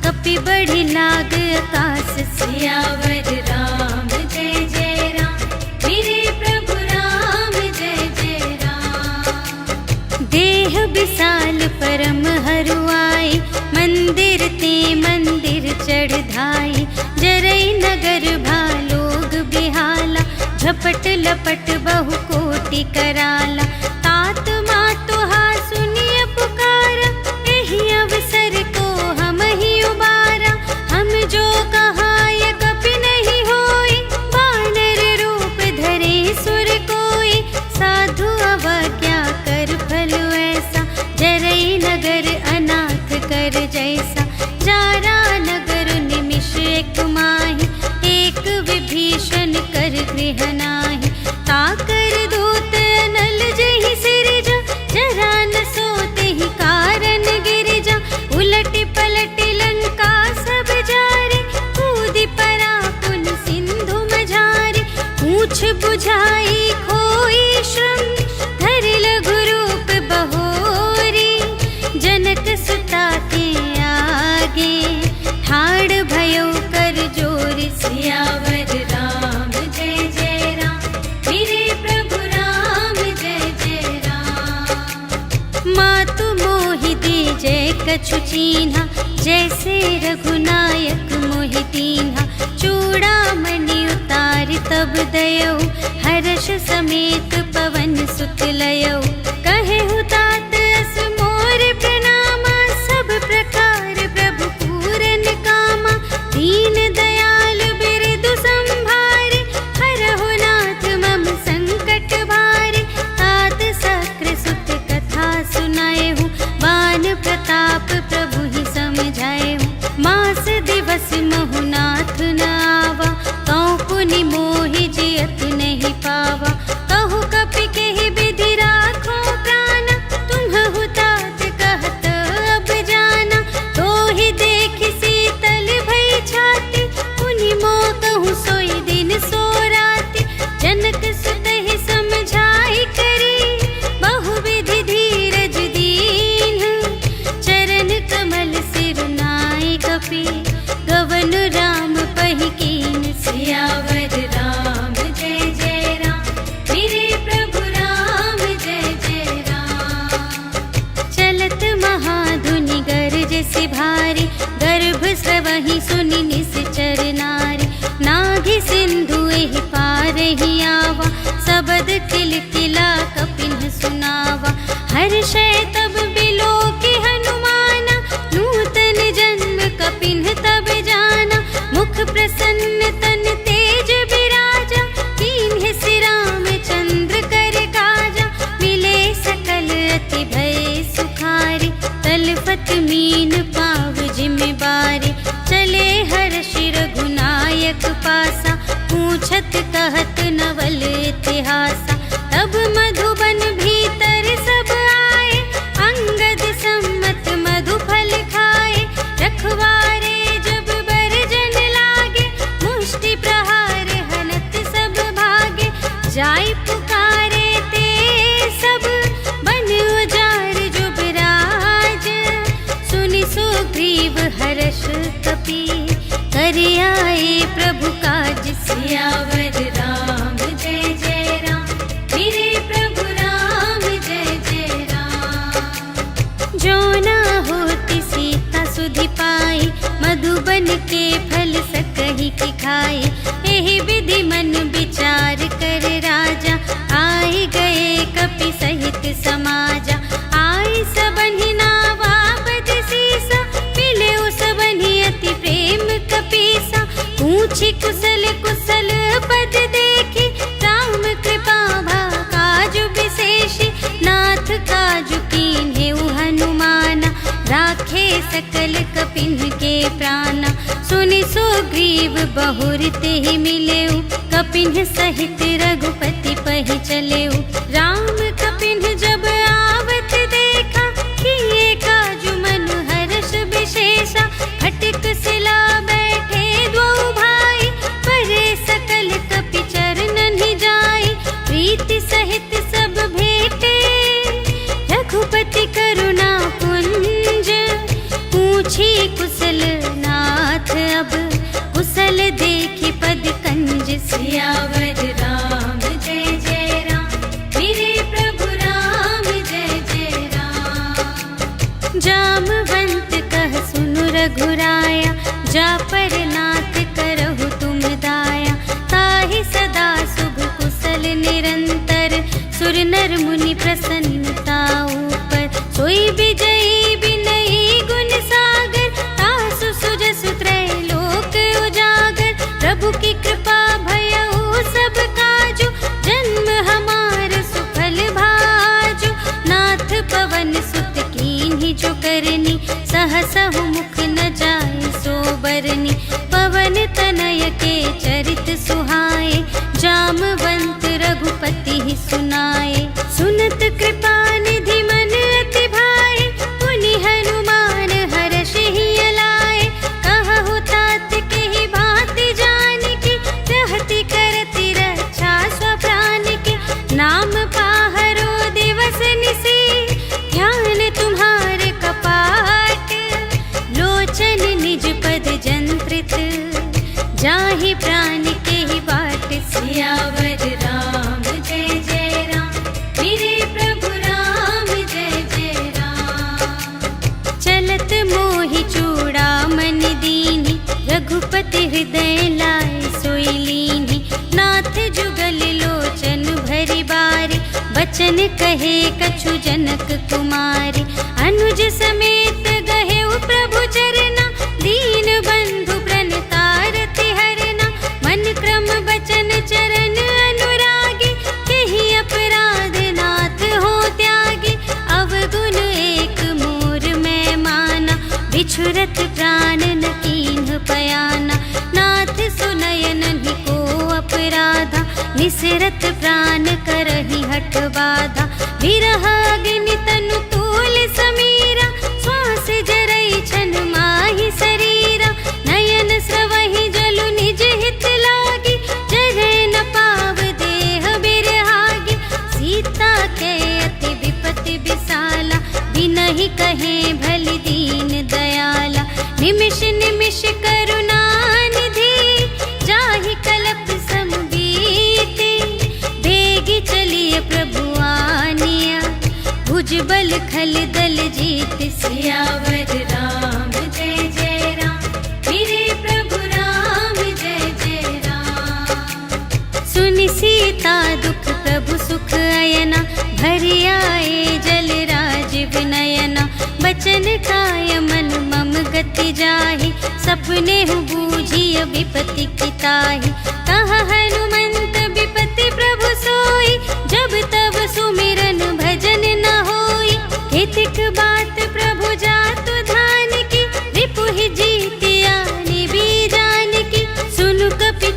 कपि बढ़ि लाग आकाश। सियावर राम जय जय राम, मेरे प्रभु राम जय जय राम। देह विशाल परम हरुआई, मंदिर ते मंदिर चढ़ धाई। जरई नगर भालोग बिहाला, झपट लपट बहु कोटि कराला। तात मातुहा सुनिय पुकारा, एहि अवसर को हम ही उबारा। हम जो कहाय कपि नहीं होई, वानर रूप धरे सुर कोई। साधु अवज्ञा कर फल ऐसा, जरई नगर अनाथ कर जैसा। जारा नगर निमिष एक माहि, एक विभीषण कर गृह नाही। ताकर दूत अनल जहि सिरजा, जरा न सोते ही कारण गिरिजा। उलटि पलटि लंका सब जारे, कूदि परा पुन सिंधु मझारे। पूछ बुझाई खोई श्रम, धरि लघु रूप बहोरी। जनक सुता के आगे, ठाड़ भयउ कर जोरी। सियावर राम जय जय राम, मेरे प्रभु राम जय जय राम। मातु मोहि दीजे कछु चीन्हा, जैसे रघुनायक मोहि दीन्हा। चूड़ामणि उतारि तब दयौ, हर्ष समेत पवन सुत लयौ। कहेहु तात अस मोर प्रणामा, सब प्रकार प्रभु पूरन कामा। दीन दयाल बिरदु संभारे, हरहु नाथ मम संकट भारे। तात सक्र सुत कथा सुनाएहु, बान प्रताप प्रभु ही समझाएहु। मास दिवस महु नाथ न आवा, कौ पुनि मोहि जियत नहीं पावा। कहु कपि केहि विधि राखो प्राण, तुम्हु तात कहत अब जाना। तोहि देखि शीतल भई छाती, पुनि मोह कहूँ सोई दिन सो राति। जनक सुतहि समझाई करी, बहुविधि धीरज दीन्ह। चरण कमल सिर नाई कपि, गवन राम पहि कीन। सियावर राम जय जय राम, मेरे प्रभु राम जय जय राम। चलत महाधुनि गरज से भारी, गर्भ स्रवहि सुनि निश्चर नारी। नाघि सिंधु एहि पार ही आवा, सबद किलकिला कपिन सुनावा। हर्षै तब बिलोकि हनुमाना, नूतन जन्म कपिन तब जाना। मुख प्रसन्न तन ते पासा, पूछत कहत नवल इतिहासा। तब मधुबन भीतर सब आए, अंगद सम्मत मधु फल खाए। रखवारे जब बरजन लागे, मुष्टि प्रहार हनत सब भागे। जाय पुकारे ते सब बन उजार जुबराज, सुनि सुग्रीव हर्ष कपि, कर आए प्रभु काज। सियावर राम जय जय राम, मेरे प्रभु राम जय जय राम। जो ना होती सीता सुधि पाई, मधुबन के फल सकहि की खाई। एहि विधि मन विचार कर राजा, आए गए कपि सहित समाजा। आए सबनि नावा बद सीसा, मिले सबनि अति प्रेम कपीसा। पूछी कुशल कुशल पद देखी, राम कृपा भा काजु विशेषी। नाथ काजु कीन्हेउ हनुमाना, राखे सकल कपिन के प्राणा। सुनि सुग्रीव बहुर तेहि मिलेउ, कपिन सहित रघुपति पहि चलेउ। राम कपिन जब आवत देखा, किए काजु मन हर्ष विशेषा। फटिक सिला बैठे दो भाई, परे सकल कपि चरणन ही जाई। प्रीति सहित सब भेटे, रघुपति करुणा पुंज। पूछी कुशल नाथ अब, कुशल देखी पद कंज। सियावर राम जय जय राम, मेरे प्रभु राम जय जय राम। जामवंत कह सुनु रघुराया, जा पर नाथ करहु तुम दाया। ताहि सदा शुभ कुशल निरंतर, सुर नर मुनि प्रसन्नता ऊपर। सोई विजयी बिनयी गुण सागर, तासु सुजसु त्रैलोक उजागर। प्रभु की कृपा भयउ सब काजु, जन्म हमार सुफल भाजु। नाथ पवन सुत कीन्ही जो करनी, सहसहु मुख न जाय सो बरनी। पवन तनय के चरित सुहाए, जामवंत रघुपति ही सुनाए। सुनत कृपा निधि मन अति भाए, पुनि हनुमान हर्ष ही अलाए। कहु तात के ही भांति जानकी, रहति करति रक्षा स्वप्राण की। नाम पाहरो दिवस निसी, ध्यान तुम्हारे कपाट। लोचन निज पद जंत्रित, जाहि प्राण के ही बाट। सियावर राम जय जय राम, मेरे प्रभु राम जय जय राम। चलत मोहि चूड़ामन दीन्हि, रघुपति हृदय लाए सोई लीन्हि। नाथ जुगल लोचन भरि बारि, बचन कहे कछु जनक कुमारी। अनुज समेत गहेउ प्रभु चरना, दीन बंधु प्रणतारति हरना। मन क्रम बचन चरण अनुरागी, केहि अपराध नाथ हो त्यागी। अवगुण एक मोर मैं माना, बिछुरत प्राण न कीन्ह पयाना। नाथ सुनयन ही को अपराधा, निसरत प्राण करहि हठ बाधा। विरह अग्नि तनु तूल समीरा, श्वास जरई छन माहि शरीरा। नयन स्रवहि जलु निज हित लागी, जरै न पाव देह बिरहागी। सीता के अति विपति विसाला, बिनहि कहे भलि दीन दयाला। निमिष निमिष करुणा निधि, जाहि कलप सम बीति। बेगी चलिए प्रभु आनिया, भुज बल खल दल जीत। सियावर राम जय जय राम, मेरे प्रभु राम जय जय राम। सुनि सीता दुख प्रभु सुख अयना, भरि आए जल राज विनयना। बचन काय मन मम गति जाहि, सपने हूँ बूझिय विपति की ताहि। कह हनुमंत विपति प्रभु सोई, जब तब सुमिरन भजन न होई। हितिक बात प्रभु जातु धान की, रिपुहि जीतिया निबी जान की। सुनु कपि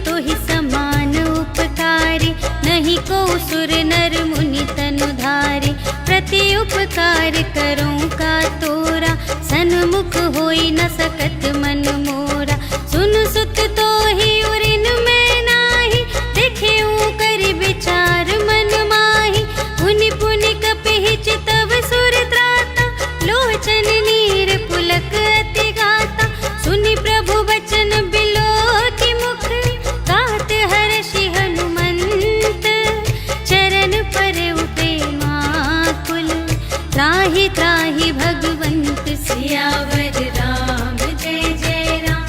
सुत तो ही उरिन में नाही, देखे कर विचार मन माही। पुनि पुनि कपि चितव सुर त्राता, लोचन नीर पुलक अति गाता। सुनि प्रभु वचन बिलो की मुख, गात हर्षि हनुमंत। चरण पर प्रेमाकुल, त्राहि त्राहि भगवंत। सियावर राम जय जय राम,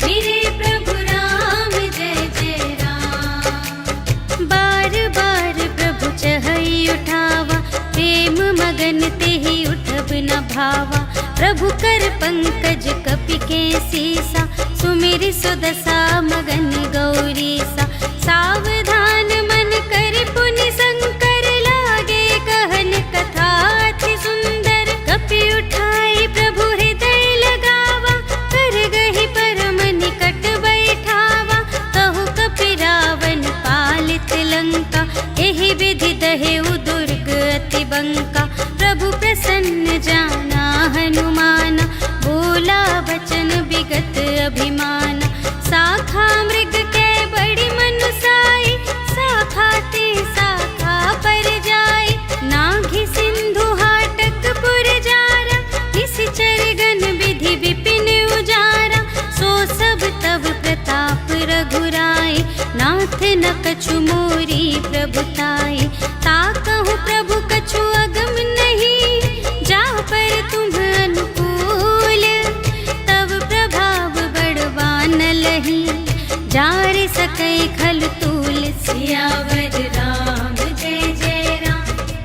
मेरे प्रभु राम जय जय राम। बार बार प्रभु चहई उठावा, प्रेम मगन तेहि उठब न भावा। प्रभु कर पंकज कपि के सीसा, सुमिरि सुदशा मगन गौरीसा। सावधान मन कर पुनि शंकर, लागे कहन कथा अति सुंदर। कपि उठाई प्रभु हृदय लगावा, कर गहि परम निकट बैठावा। कहु कपि रावण पालित लंका, एहि विधि दहेउ दुर्ग अति बंका। प्रभु प्रसन्न जाना हनुमाना, बोला वचन विगत अभिमाना। शाखा मृग के बड़ी मनुसाई, शाखा ते शाखा पर जाई। नाघि सिंधु हाटक पुर जारा, निश्चर गण विधि विपिन उजारा। सो सब तब प्रताप रघुराई, नाथ न कछु मोरी प्रभुताई। ताकहु प्रभु कछु अगम नहीं, जा पर तुम अनुकूल। तब प्रभाव बड़वान लही, जार सकै खल तूल। सियावर राम जय जय राम,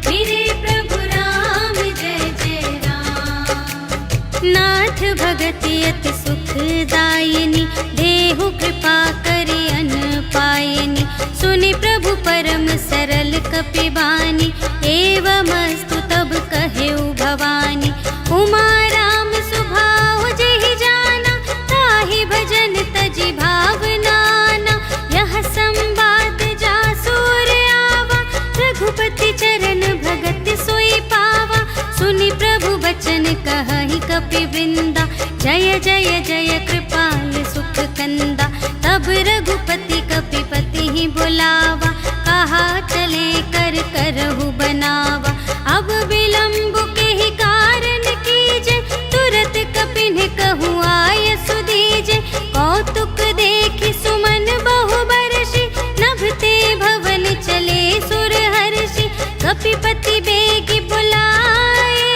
मेरे प्रभु राम जय जय राम। नाथ भगति अति सुखदायिनी, देहु कृपा करि अन पायिनी। सुनि प्रभु परम सरल कपि बानी, एवमस्तु तब कहेउ भवानी। उमा राम सुभाउ जेहि जाना, ताहि भजन तजि भावनाना। यह संवाद जासुर आवा, रघुपति चरण भगत सोई पावा। सुनि प्रभु वचन कहहि कपि वृंदा, जय जय जय कृपाल सुख कंदा। तब रघुपति कपिपति ही बुलावा, कहा चले कर करहु बनावा। अब विलंब के ही कारण कीजे, तुरत कपिन कहु आय सुदीजे। कौतुक देखि सुमन बहु बरषि, नभते भवन चले सुर हर्षि। कपिपति बेगी बुलाए,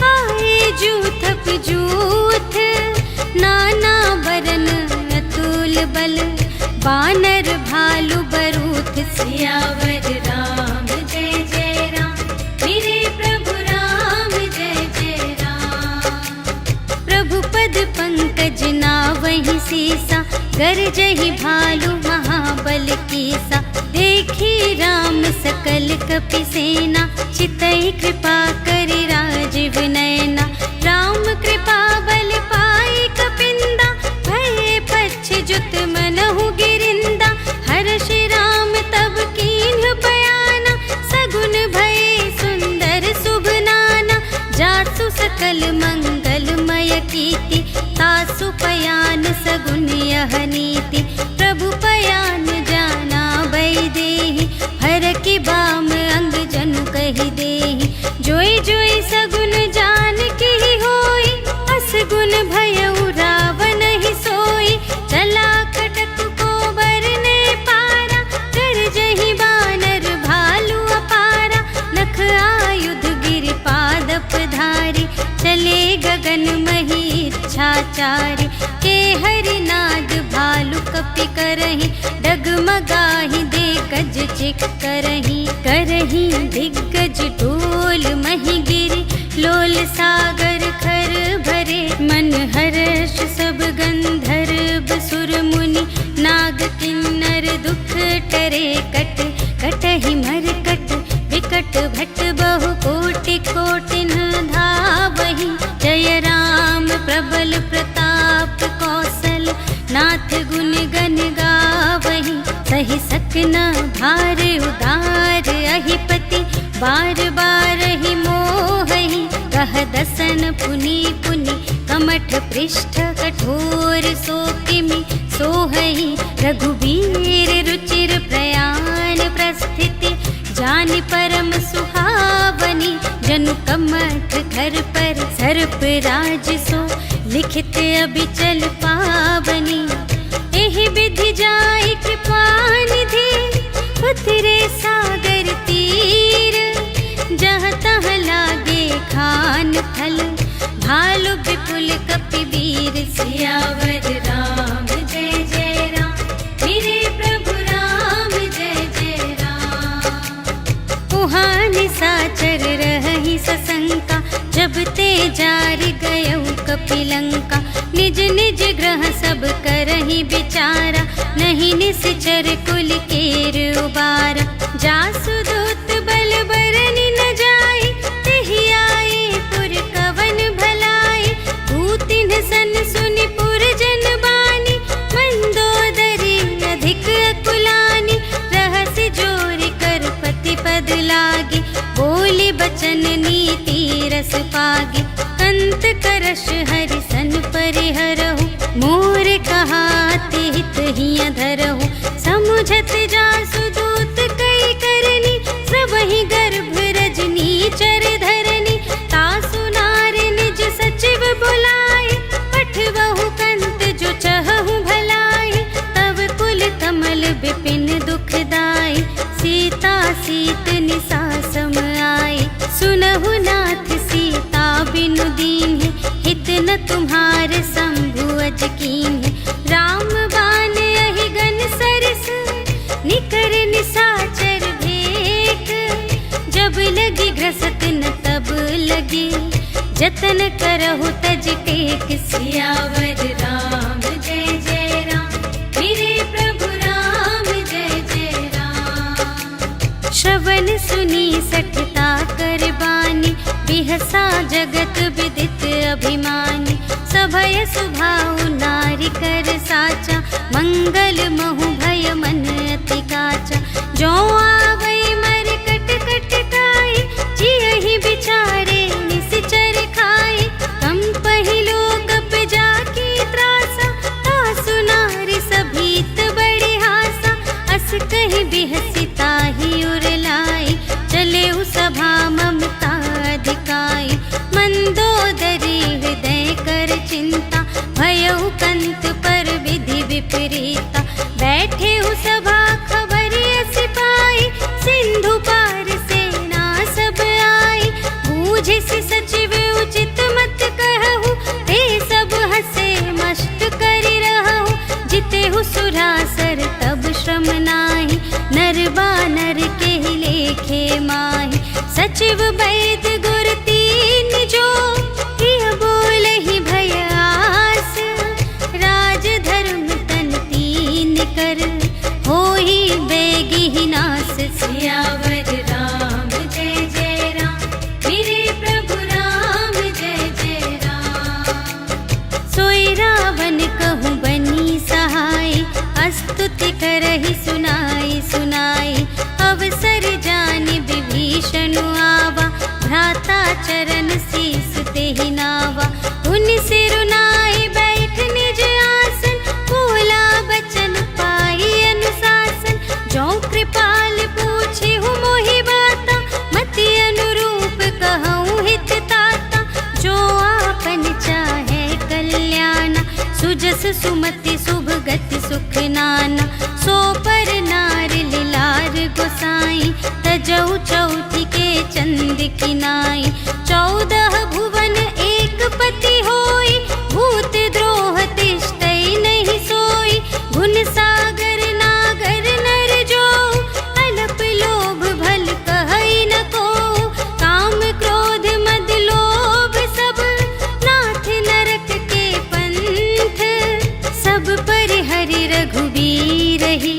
आए जूथप जूथ। नाना बरन अतुल बल, बानर भालु बरूथ। सियावर राम जय जय राम, मेरे प्रभु राम जय जय राम। प्रभु पद पंकज नावहि सीसा, गरजहि भालु महाबल कीसा। देखी राम सकल कपि सेना, चितई कृपा करि राजीव नयना। राम कृपा बल पाई कपिंदा, भये पच्छ जुत मनहु गिरिंदा। हर्षि राम तब कीन्ह बयाना, सगुन भये सुंदर शुभ नाना। जासु सकल मंगलमय कीर्ति, तासु पयान सगुन यह नीति। प्रभु पयान जाना वैदेही, हर की बाम अंग जनु कहि देहि। जोई जोई सगुन जान की होई, असगुन भयउ रावण ही सोई। चला कटक को बरने पारा, गरजहि बानर भालु अपारा। नख आयुध गिरिपादप धारी, चले गगन मही इच्छाचारी। के हरि नाग भालु कपि करहि, डगमगाहि दे गज चिक करहि। करहि दिग्गज ढोल महि गिरि, लोल सागर खर भरे। मन हर्ष सब गंधर्व सुर मुनि, नाग किन्नर दुख टरे। कट कटहि मरकट विकट भट, बहु कोटि कोटिन धावहि। जय राम प्रबल प्रताप कौशल, नाथ गुण गण गावहि। सहि सकना भार उदार अहिपति, बार बार ही मोहहि। कह दसन पुनि पुनि, कमठ पृष्ठ कठोर सो किमि। सोहई रघुबीर रुचिर प्रयाण प्रस्थिति जान परम सुहावनी जनु कमठ घर पर सर्प राज सो लिखित अबिचल पावनी एहि विधि जाय कृपा निधि उतरे सागर तीर जहाँ तहाँ लागे खान फल भालु विपुल कपिवीर सियावर राम जय जय राम मेरे प्रभु राम जय जय राम। उहाँ निशाचर रहहि सशंका जब ते जार गयौ कपिलंका निज निज ग्रह सब करहि विचारा नहीं निश्चर कुल केर उबारा जासु दूत बल बरनि न जाय तेहि आए पुर कवन भलाई भूतिन सन सुनि पुर जन बानी मंदोदरी अधिक अकुलानी रहस्य जोर कर पति पद लागे बोली बचन नीति रस पागे कंत करश हरि सन परिहरहु मोर कहाते हित हिय धरहु समुझत जासु दूत कई करनी सबहि गर्भ रजनी चर धरनी तासु नार निज सचिव बुलाए पठवहु कंत जो चहहु भलाए तब कुल कमल विपिन दुखदाई सीता सीत निसा सम आए सुनहु नाथ सीता बिनु दीन्ह हित न तुम्हार शंभु अज कीन्ह राम बान अहिगन सरस निकर निशाचर भेख जब लगी घ्रसत न तब लगी जतन करहु तज टेक सियावर राम जय जय राम मेरे प्रभु राम जय जय राम। श्रवण सुनी सठता कर बानी बिहसा जगत विदित अभिमानी सभय सुभाउ नारी कर साचा मंगल महु भय मन अति काचा जो आवै मर कट कट काई जियहि बिचारे निश्चर खाई कम पहिलो कप जाकी त्रासा तासु नारी सभीत बड़ी हासा अस कहि बिहसी ताहि उर लाई चले उ सभा ममता अधिकाई मंदोदरी हृदय कर चिंता भयउ कंत पर विधि विपरीता बैठे हु सभा खबर अस पाई सिंधु पार सेना सब आई बूझिसि सचिव उचित मत कहु ते सब हसे मस्त करि रहु जितेहु सुरासर तब श्रम नाहि नर बानर के लेखे माहि सचिव वैद गुर तीन जो हिय बोलहि भय आस राज धर्म तन तीन कर होहि बेगी नास सियावर राम जय जय राम मेरे प्रभु राम जय जय राम। सोई रावण कहूँ बनी सहाय स्तुति करहि सुनाई सुनाई अवसर जानि विभीषण आवा भ्राता चरण शीस तेहि नावा उन सिरुनाई बैठ निज आसन बोला बचन पाई अनुशासन जो कृपाल पूछे हूँ मोहि बाता मति अनुरूप कहूँ हित ताता जो आपन चाहे कल्याण सुजस सुमति शुभ गति सुख नाना सो पर नार लिलार गोसाई तजौ चौथी के चंद की नाई 14 भुवन एक पति होई भूत द्रोह तिष्ठै नहीं सोई गुण सागर नागर नर जो अलप लोभ भल कहै न को काम क्रोध मद लोभ सब नाथ नरक के पंथ सब पर हरि रघुबीर ही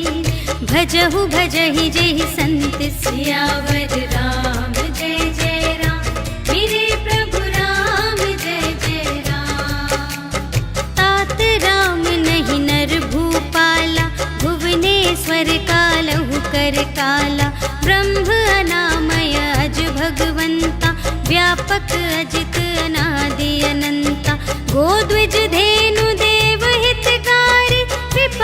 भजहु भजहि जेहि संत सियावर राम जय जय राम मेरे प्रभु राम जय जय राम। तात राम नहीं नर भूपाला भुवनेश्वर कालहु कर काला ब्रह्म अनामय अज भगवंता व्यापक अजित अनादि अनंता गोद्विज धेनु देव हितकारी विप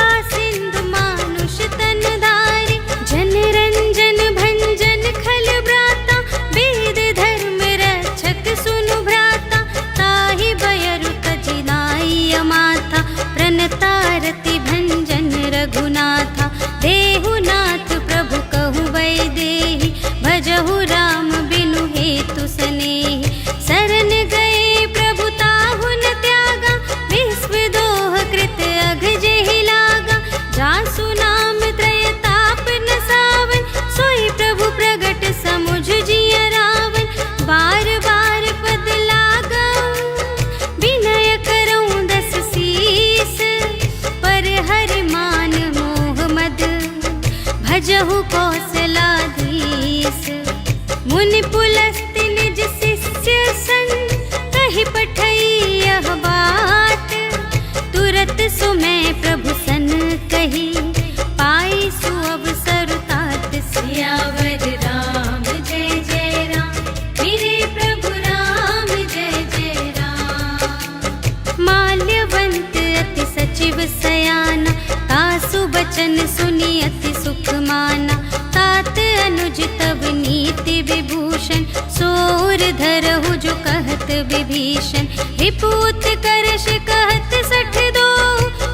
बचन सुनि अति सुख माना। तात अनुज तब नीति विभूषण, सोर धरहु जो कहत विभीषण। रिपुत करश कहत सठ दो,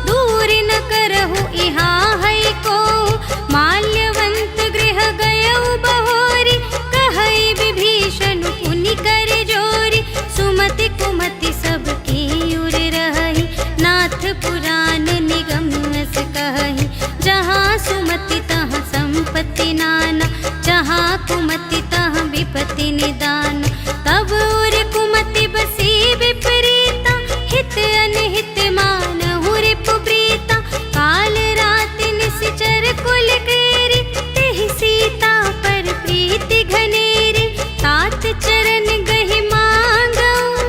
दूर न करहु यहाँ है को। माल्यवंत गृह गयउ बहोरी, कहई विभीषण पुनि कर जोरी। सुमति कुमति सब की उर रही, नाथ पुराण निगम अस कहहि। जहाँ सुमति तहाँ संपत्ति नाना, जहाँ कुमति तहाँ विपत्ति निदान। तब उर कुमति बसी विपरीता, हित अनहित मानहु रिपु प्रीता। काल राति निश्चर कुल केरी, तेहि सीता पर प्रीति घनेरी। तात चरण गहि मांगऊ,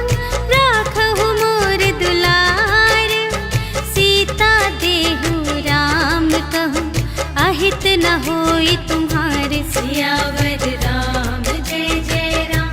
राखहु मोर दुलार। सीता देहु राम कहूँ, अहित न होई तुम्हारे। सियावर राम जय जय राम,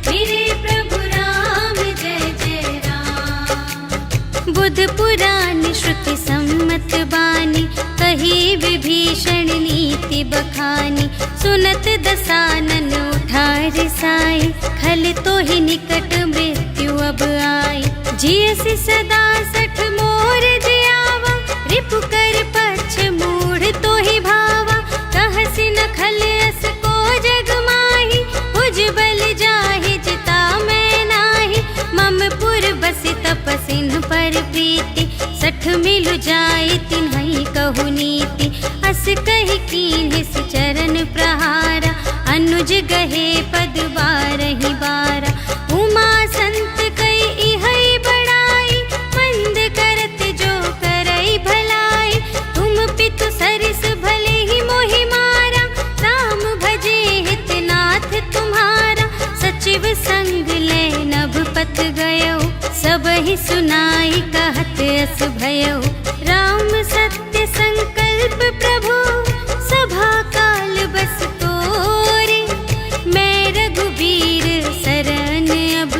मेरे प्रभु राम जय जय राम। बुध पुराण श्रुति सम्मत बानी, कही विभीषण नीति बखानी। सुनत दसानन उठा रिसाई, खल तो ही निकट मृत्यु अब आई। जियसि सदा सठ मोर जियावा, रिपु कर पक्ष मूढ़ तो ही भावा। कहसि न खल अस को जग माही, भुज बल जाहि जिता मैं नाही। मम पुर बसि तपसिन पर प्रीति, सठ मिलु जाय तिन्हई कहु नीति। अस कहि कीन्हिस चरण प्रहारा, अनुज गहे पद बारहि बारा। उमा संत कई इहै बड़ाई, मंद करत जो करई भलाई। तुम पितु सरिस भले ही मोहि मारा, राम भजे हित नाथ तुम्हारा। सचिव संग ले नभ पत गयो, सबहि सुनाई कहत अस भयो। राम सत्य संकल्प प्रभु, सभा काल बस तोरे। मैं रघुबीर शरण अब,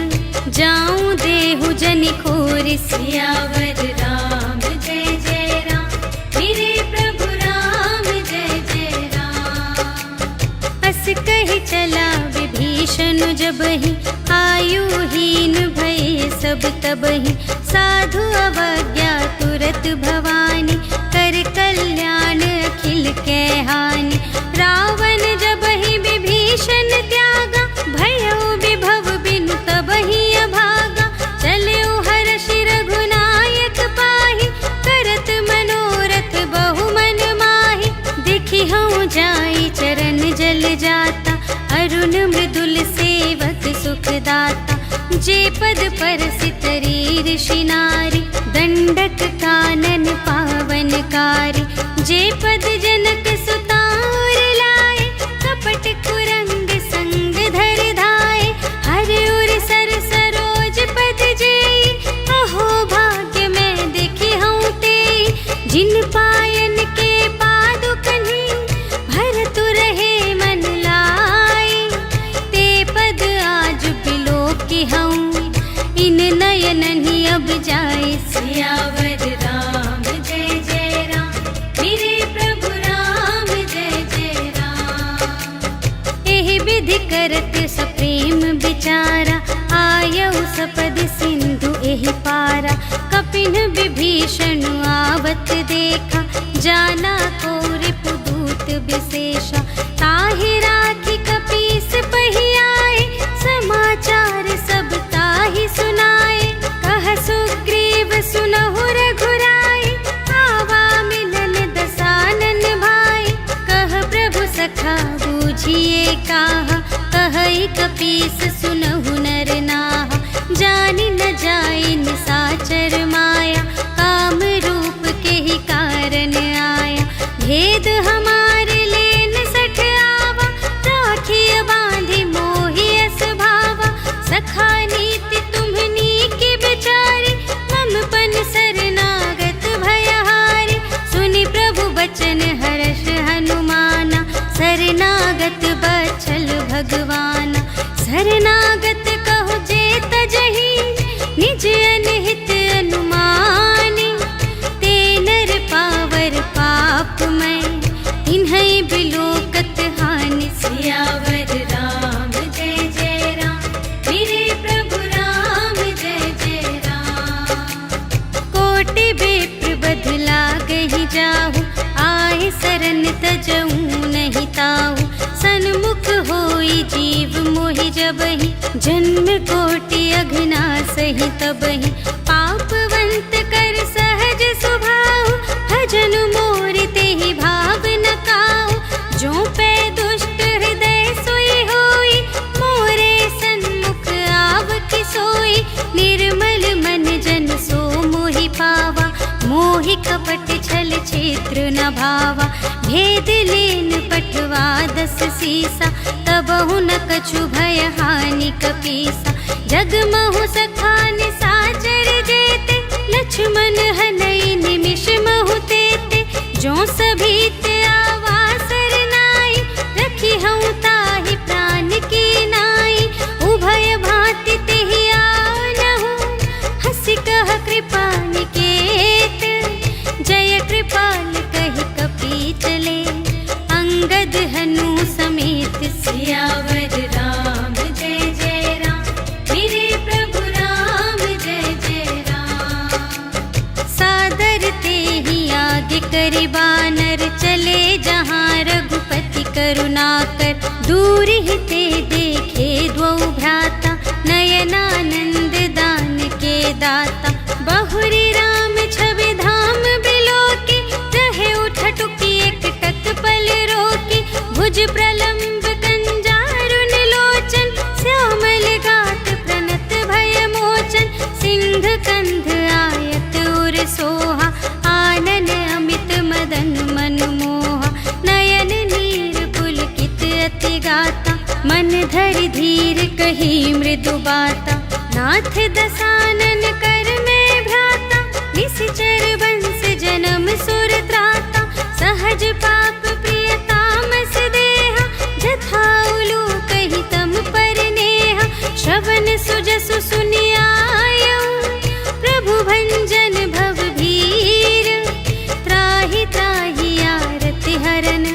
जाऊं देहु जनि खोरि। सियावर राम जय जय राम, मेरे प्रभु राम जय जय राम। अस कहि चला विभीषण जबहि, आयुहीन भये सब तबहि। साधु अवज्ञा तुरत भवानी, कर कल्याण अखिल के हानि। रावण जबहि विभीषण त्यागा, भयो विभव बिनु तबहि अभागा। चलऊ हर्षि रघुनायक पाहि, करत मनोरथ बहु मन माहि। देखि हऊँ जाई चरण जल जाता, अरुण मृदुल सेवक सुखदाता। जे पद परसितरी ऋषि नारी, दंडक कानन पावनकारी। जे पद जनक सुता उर लाए, कपट कुरंग संग धर धाए। हर उर सर सरोज पद जेई, अहो भाग्य मैं देखी हूँ तेई। जिन पायन के पादुकन्हि, भरतु रहे मन लाई। ते पद आज बिलोकी हूँ, इन नयन ही अब जाए। सियावर राम जय जय राम, मेरे प्रभु राम जय जय राम। एहि विधि करत सप्रेम विचारा, आयउ सपद सिंधु एहि पारा। कपिन विभीषण आवत देखा, जाना को रिपुदूत विशेषा। ताहि राखी कपीस पहि आए, समाचार सब ताहि सुनाए। कह सुग्रीव सुनहु रघुराई, आवा मिलन दसानन भाई। कह प्रभु सखा बूझिए काहा, कहई कपीस सुनहु नर नाहा। जानि न जाई निसाचर माया, काम रूप के ही कारण आया। भेद हमारे लेन सठ आवा, राखिय बांधि मोहि अस भावा। सखा नीति तुम्हनी की बिचारी, मम पन शरणागत भयहारी। सुनि प्रभु बचन हर्ष हनुमाना, शरणागत बचल भगवाना। शरणागत कहु जे तजहि, निज अनहित अनुमानी। ते नर पावर पाप जन्म कोटि अघना सही तबहि पापवंत कर सहज स्वभाव भजन मोर तेहि भाव न काऊ जो पै दुष्ट हृदय सोई होई मोरे सन्मुख आव कि सोई निर्मल मन जन सो मोहि पावा मोहि कपट छल क्षेत्र न भावा भेद लेन पठवा दस सीसा तबहु न कछु भय हानि कपीसा जगमहु सखा निसाचर जेते लक्ष्मण हनई निमिष महु तेते जो सभीत आवासर नाई रखी हूँ ताहि प्राण की नाई उभय भांति तेहि आनहु हंसी कह कृपा निकेत जय कृपाल कहि कपी चले अंगद हनु समेत सियावर राम जय जय राम मेरे प्रभु राम जय जय राम सादर तेहि आगे करि बानर चले जहाँ रघुपति करुणाकर दूर ही ते देखे द्वौ भ्राता नयनानंद दान के दाता बहुरी राम छवि धाम बिलोके रहे उठटुकी एक टक पल रोके भुज प्रलंब कंजारुन लोचन श्यामल गात प्रणत भय मोचन सिंह कंध आयत उर सोहा आनन अमित मदन मन मोहा नयन नीर पुलकित अति गाता मन धरि धीर कही मृदु बाता नाथ दसानन कर में भ्राता निश्चर बंस जन्म सुर त्राता सहज पाप प्रिय तामस देहा जथा उलू कही तम पर नेहा श्रवण सुजसु सुनियायो प्रभु भंजन भव भीर त्राहि त्राहि आरति हरन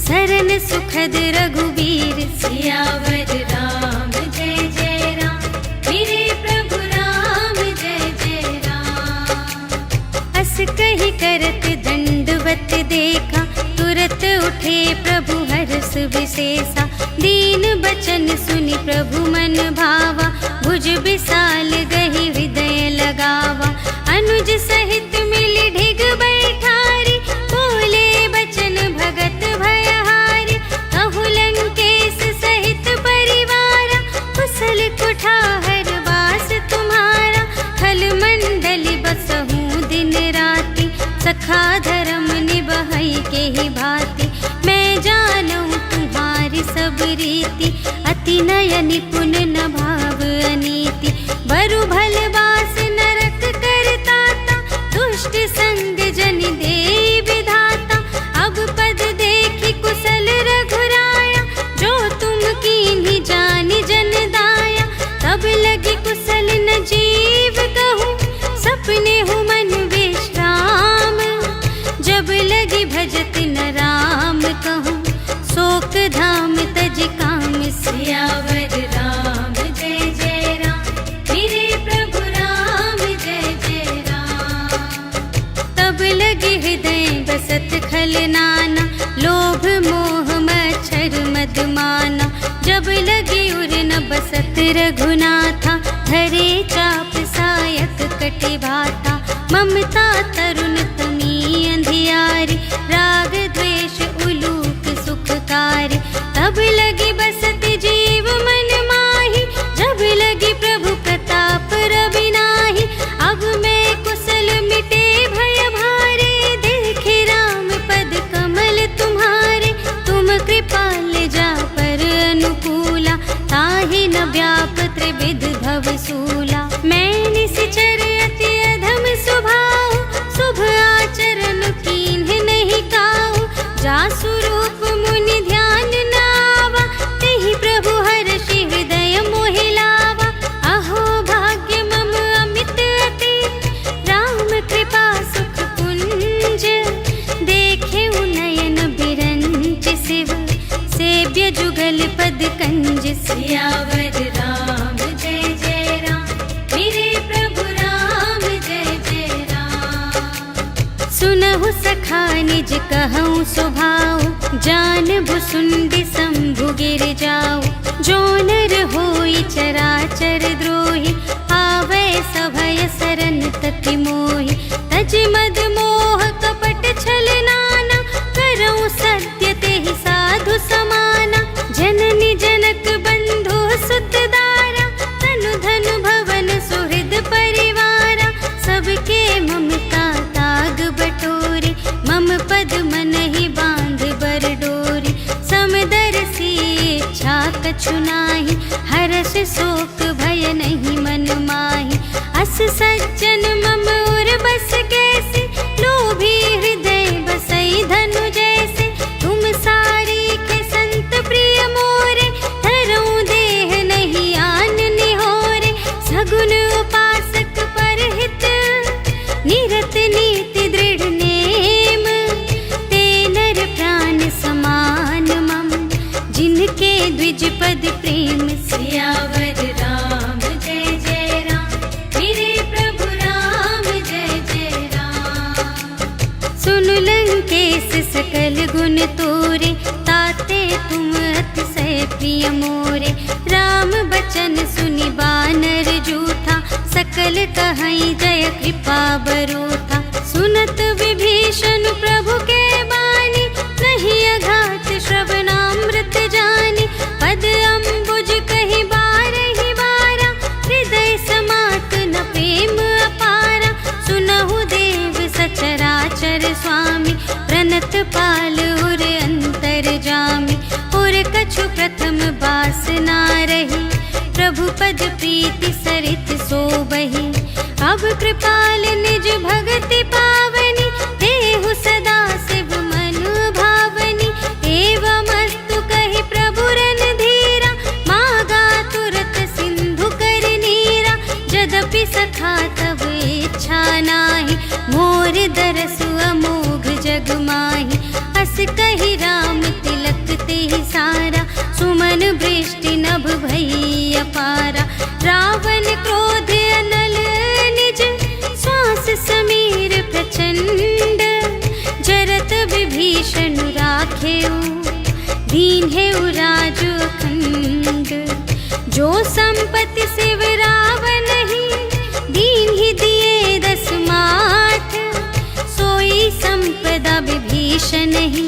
सरन सुखद रघुबीर सियावर राम जय जय राम मेरे प्रभु राम जय जय राम अस कही करत दंडवत देखा तुरत उठे प्रभु हर्ष विशेषा दीन बचन सुनि प्रभु मन भावा भुज विशाल गहि हृदय लगावा अनुज सहित मिली ढिग बैठारी बोले बचन भगत भयहारी कहु लंकेश सहित परिवारा कुशल कुठार वास तुम्हारा खल मंडली बसहूँ दिन राति सखा धर्म निबहई के ही भांति मैं जानूं तुम्हारी सब रीति अति नय निपुण न भाव अनीति बरु भल बास नरक करताता दुष्ट संग जन दे विधाता अब पद देखी कुशल रघुराया जो तुम कीन्ही जानि जन दाया तब लगी कुशल न जीव कहूँ सपने हूँ मन विश्राम जब लगी भजत न राम कहूँ शोक धाम तज काम सियावर राम जय जय राम मेरे प्रभु राम जय जय राम तब लगी हृदय बसत खल नाना लोभ मोह मच्छर मदमाना जब लगी उर न बसत रघुनाथा धरे चाप सायक कटि भाता ममता तरुण तमी अंधियारी राग द्वेष उलूक सुखकारी तब लगी बसत जीव मन माही जब लगी प्रभु प्रताप रवि नाही अब मैं कुशल मिटे भय भारे देखे राम पद कमल तुम्हारे तुम कृपाल जा पर अनुकूला ताहि न व्याप त्रिविध भव सूला मैं निश्चर अति अधम स्वभाव शुभ आचरण कीन्ह नहीं काऊ जासु रूप मुनि ध्यान नावा तेहि प्रभु हर्षि हृदय मोहि लावा अहो भाग्य मम अमित अति राम कृपा सुख पुंज देखे नयन बिरंच शिव सेव्य जुगल पद कंज सियावर राम जय जय राम मेरे प्रभु राम जय जय राम सुनहु सखा निज कहूँ स्वभाव जान भुसुंडी शंभु गिर जाओ, जो नर होई चराचर द्रोही, आवे सभय सरन तति मोहि। तज मद मोह कपट छल नाना, करऊं सत्य तेहि साधु समाना। जननी जनक बंधु सुत दारा, तनु धनु भवन सुहृद परिवारा। सबके ममता ताग बटोरे, मम पद मन ही बांध बर डोरी। समदर्शी इच्छा कछु नाहि, हर्ष शोक भय नहीं मन माहि। अस सज्जन मम उर बस कैसे, लोभी हृदय बसई धनु जैसे। तुम सारी के संत प्रिय मोरे, धरऊं देह नहीं आन निहोरे। सगुन उपासक परहित, निरत नीति दृढ़ नेम। ते नर प्राण समान मम, जिनके द्विज पद प्रेम। सियावर राम जय जय राम, मेरे प्रभु राम जय जय राम। सुन लंकेश सकल गुण तोरे, ताते तुम अतिशय प्रिय मोरे। राम बचन सुनि बानर जूठा, सकल कहई जय कृपा बरूथा। सुनत विभीषण प्रभु के बानी, नहीं अघात श्रवणामृत जानी। पद अम्बुज कहि बारहि बारा, हृदय समात न प्रेम अपारा। सुनहु देव सचराचर स्वामी, प्रणत पाल उर अंतर जामी। उर कछु प्रथम बासना रही, प्रभु पद प्रीति सरित सोबहि। अब कृपाल निज भगति पावनी, देहु सदा शिव मन भावनी। एवं अस्तु कहि प्रभु रणधीरा, मागा तुरत सिंधु कर नीरा। यद्यपि सखा तब इच्छा नाही, मोर दरसु अमोघ जग माहि। अस कहि राम तिलक तेहि सारा, सुमन वृष्टि नभ भई अपारा। रावण क्रोध अनल निज, श्वास समीर प्रचंड। जरत विभीषण राखेउ, दीन्हेउ राजु अखंड। जो संपत्ति शिव रावण ही, दीन्हि दिए 10 माठ। सोई संपदा विभीषण ही,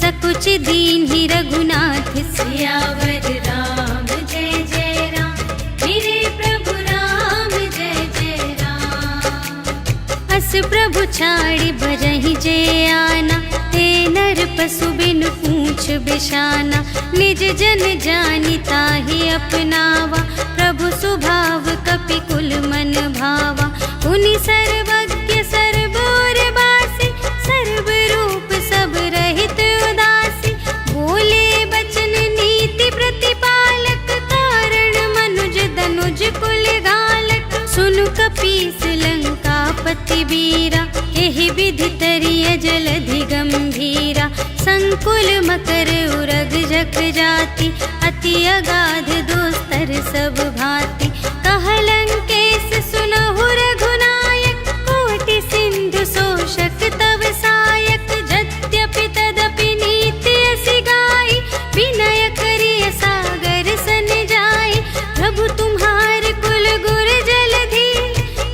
सकुच दीन्हि रघुनाथ। सियावर राम जय जय राम, मेरे प्रभु राम जय जय राम। अस प्रभु छाड़ि भजहि जे आना, ते नर पशु बिनु पूछ बिशाना। निज जन जानि ताहि अपनावा, प्रभु सुभाव कपि कुल मन भावा। उनि सर्वज्ञ सर्वोर बासी, सर्व रूप सब रहित उदासी। बोले बचन नीति प्रतिपालक, कारण मनुज दनुज कुल घालक। सुनु कपीस लंकापति वीरा, एहि विधि तरिय जलधि गंभीरा। संकुल मकर उरग जख जाति, अति अगाध दोस्तर सब भांति। कह लंकेश सुनहु रघुनायक, कोटि सिंधु शोषक तव सायक। यद्यपि तदपि नीति असि गाई, विनय करिय सागर सन जाई। प्रभु तुम्हार कुल गुर जलधि,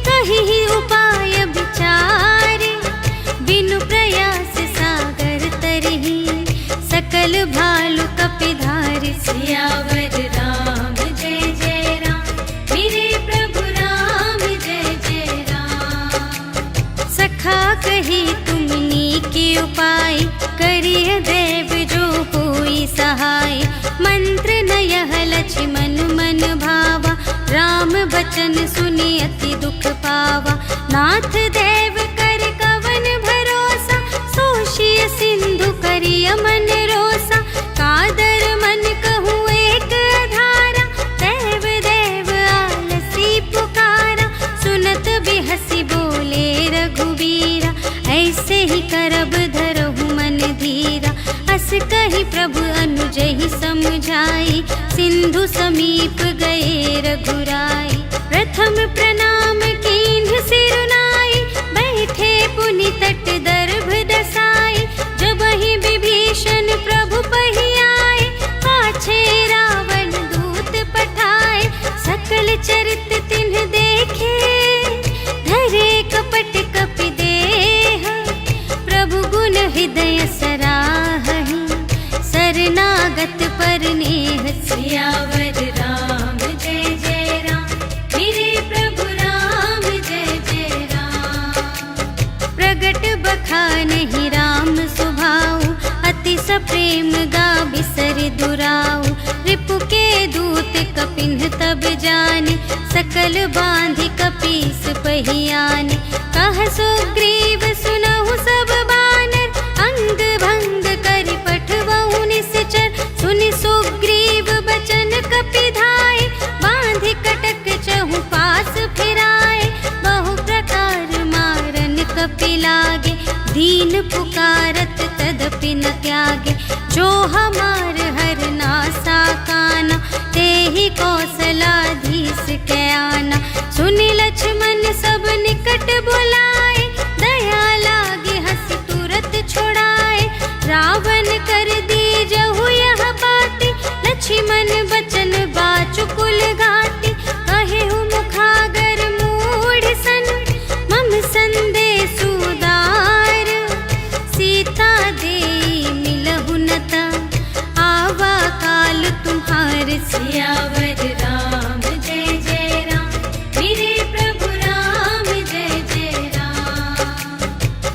कहिहि उपाय विचारे। बिनु प्रयास सागर तरहि, सकल भालु कपिधारि। सियावर राम जय जय राम, मेरे प्रभु राम जय जय राम। सखा कही तुमनी के उपाय, करिय देव जो होई सहाय। मंत्र न यह लक्ष्मण मन भावा, राम बचन सुनि अति दुख पावा। नाथ देव कर कवन भरोसा, सोषिय सिंधु करिय मन रोसा। कादर मन कहूँ एक आधारा, देव देव आलसी पुकारा। सुनत बिहसी बोले रघुवीरा, ऐसे ही करब धरहु मन धीरा। अस कहि प्रभु अनुजहि समझाई, सिंधु समीप गए रघुराई। प्रथम प्रणाम कीन्ह सिरुनाई, बैठे पुनि तट दर्भ दसाई। जब ही विभीषण सुराऊ। रिपु के दूत कपिन तब जाने, सकल बांधि कपीस पहियाने। कह सुग्रीव सुनहु सब बानर, अंग भंग करि पठवहु निश्चर। सुनि सुग्रीव बचन कपि धाये, बांधि कटक चहु पास फिराए। बहु प्रकार मारन कपि लागे, दीन पुकारत तदपि न त्यागे। जो हमार हर नासा काना, तेहि कौशलाधीश के आना। सुनि लक्ष्मण सब निकट बुलाए, दया लागे हंसी तुरत छुड़ाए। रावण कर दीजहु यह बाती, लक्ष्मण बचन बाचुकुल घाटी। कहेहु मुखागर मूढ़ सन, मम संदेश उदार। सीता देई मिलहु न ता, आवा काल तुम्हार। सियावर राम जय जय राम, मेरे प्रभु राम जय जय राम।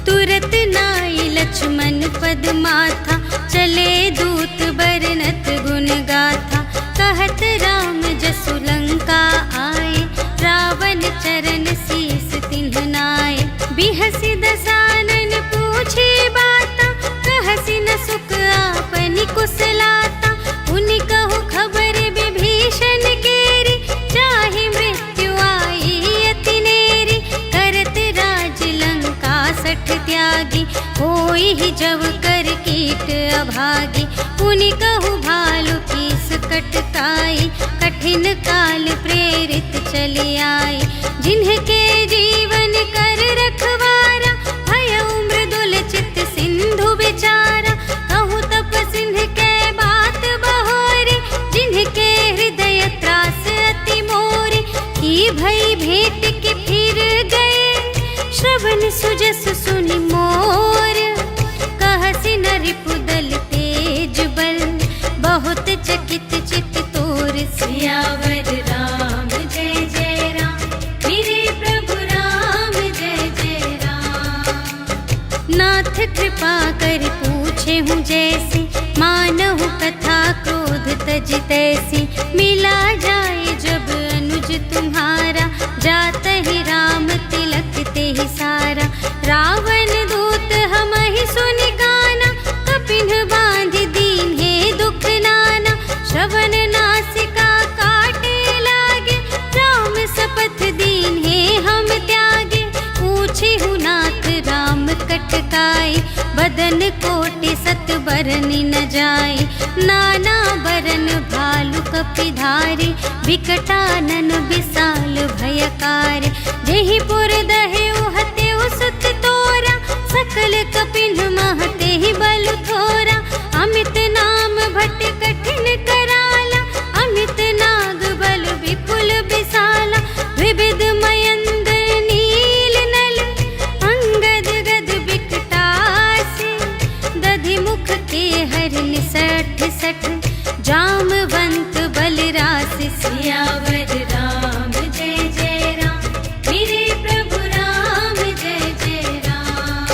तुरत नाई लक्ष्मण पद माथा, चले दूत बरनत गुण गाथा। कहत राम जसु लंका आए, रावण चरण शीस तिन्ह नाए। बिहसि दसानन पूछे बाता, कहसि न सुख आपनि कुशलाता। उनि कहु खबर विभीषण केरी, चाहे मृत्यु आई अति नेरी। करत राज लंका सठ त्यागी, होई ही जब कर कीट अभागी। उनि कहु भालु कीस कटकाई, कठिन काल प्रेरित चली आई। जिन्हके जीवन कर रखवारा, भयउ मृदुल चित्त सिंधु विचारा। कहु तप सिंह के बात बहोरे, जिन्हके हृदय त्रास अति मोरे। की भई भेंट के फिर गए, श्रवण सुजस सुनि मोर। कहसि न रिपुदल तेज बल, बहुत चकित चित तोर। सियावर राम जय जय राम, मेरे प्रभु राम जय जय राम। नाथ कृपा कर पूछे हूँ जैसी, मानहु कथा क्रोध तज तैसी। मिला जाए जब अनुज तुम्हारा, जात ही राम तिलक ते ही सारा। रावण दूत हमहि सुनि काना, कपिन बांधि दीन्हे दुख नाना। श्रवण नासिका काटे लागे, राम शपथ दीन्हे हम त्यागे। पूछे हु नाथ राम कटकाई, बदन कोटि सत बरनि न जाए। नाना बरन भालु कपि धारे, विकटानन विशाल भयकार। जेहि पुर दहेउ हतेउ सुत तोरा, सकल कपिन महते ही बल थोरा। अमित नाम भट कठिन कराला, अमित नाग बल विपुल विशाला। विविध मयंद नील नल, अंगद गद विकटासी। दधि मुख के हरिन सठ सठ, जामवंत बलरासि। सियावर राम जय जय राम, मेरे प्रभु राम जय जय राम।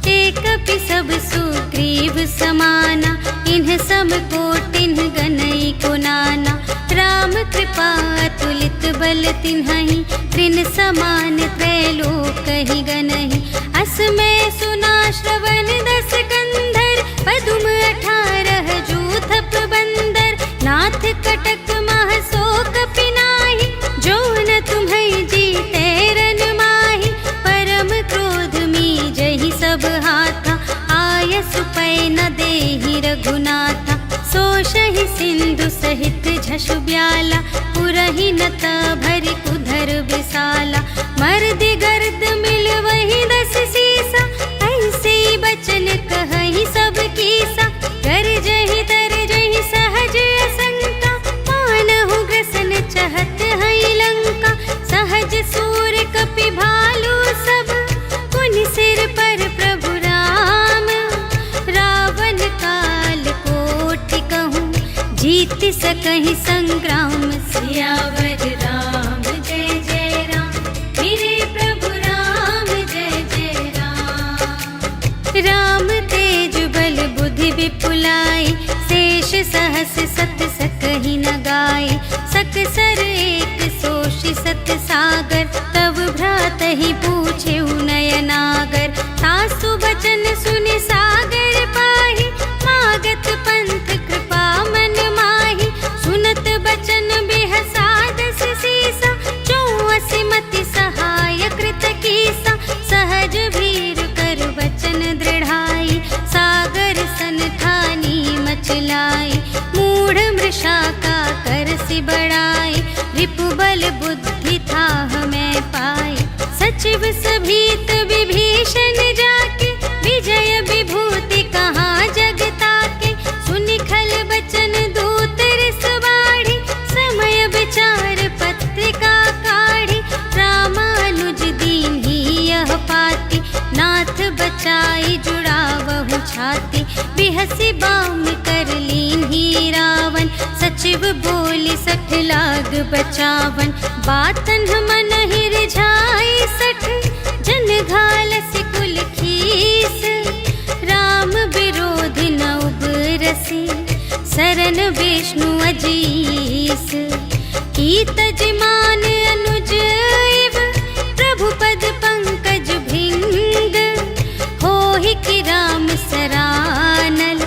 एक कपि सब सुग्रीव समाना, इन्ह सम कोटिन्ह गनई को नाना। राम कृपा तुलित बल तिन्हहि, त्रिन समान त्रैलोक ही गनहि। अस में सुना श्रवण दस कंधर, पदुम 18 जूथप बंदर। नाथ कटक मह शोक पिनाहि, जो न तुम्हें जीते रन माहि। परम क्रोध मी जहि सब हाथा, आयसु पै न देहि रघुनाथा। सोषहि सिंधु सहित झषु ब्याला, पुरहि नत भरि कुधर विशाला। मर्दि गर्द मिल वही 10 सीसा, ऐसे बचन कहहि सब कीसा। गरजहि तरजहि सहज असंका, मानहु ग्रसन चहत हई लंका। सहज सूर कपि भालु सब, पुनि सिर पर प्रभु राम। रावण काल कोटि कहूँ, जीत सकहि संग्राम। सियावर राम जय जय राम, मेरे प्रभु राम जय जय राम। राम तेज बल बुद्धि विपुलाई, शेष शेष सहस सत सकहि न गाय, सकसर एक सोषि सत सागर, तव भ्रातहि पूछे नयनागर। तासु बचन सुनि सागर पाहि, मागत पंथ कृपा मन माहि। सुनत बचन बिहसादस सीसा, 84 मति सहाय कृत कीसा। सहज भीर कर बचन दृढ़ाई, सागर सन ठानी मचलाई। मूढ़ मृषा का करसि बढ़ाई, रिपु बल बुद्धि थाह मैं पाई। सचिव सभीत विभीषण जाके, विजय विभूति कहाँ जग ताके। सुनि खल बचन दूत रिस बाढ़ी, समय विचार पत्रिका काढ़ी। रामानुज दीन्ही यह पाती, नाथ बचाई जुड़ावहु छाती। बिहसि बाम कर लीन्ही रावण, सचिव बोली 60 लाग बचावन। बातन मन ही रिझाई 60, जन घालसि कुल खीस। राम विरोधी न उबरसि, सरन विष्णु अजीस। कीत जिमान अनुज इव, प्रभु पद पंकज भृंग। होहि कि राम सरानल,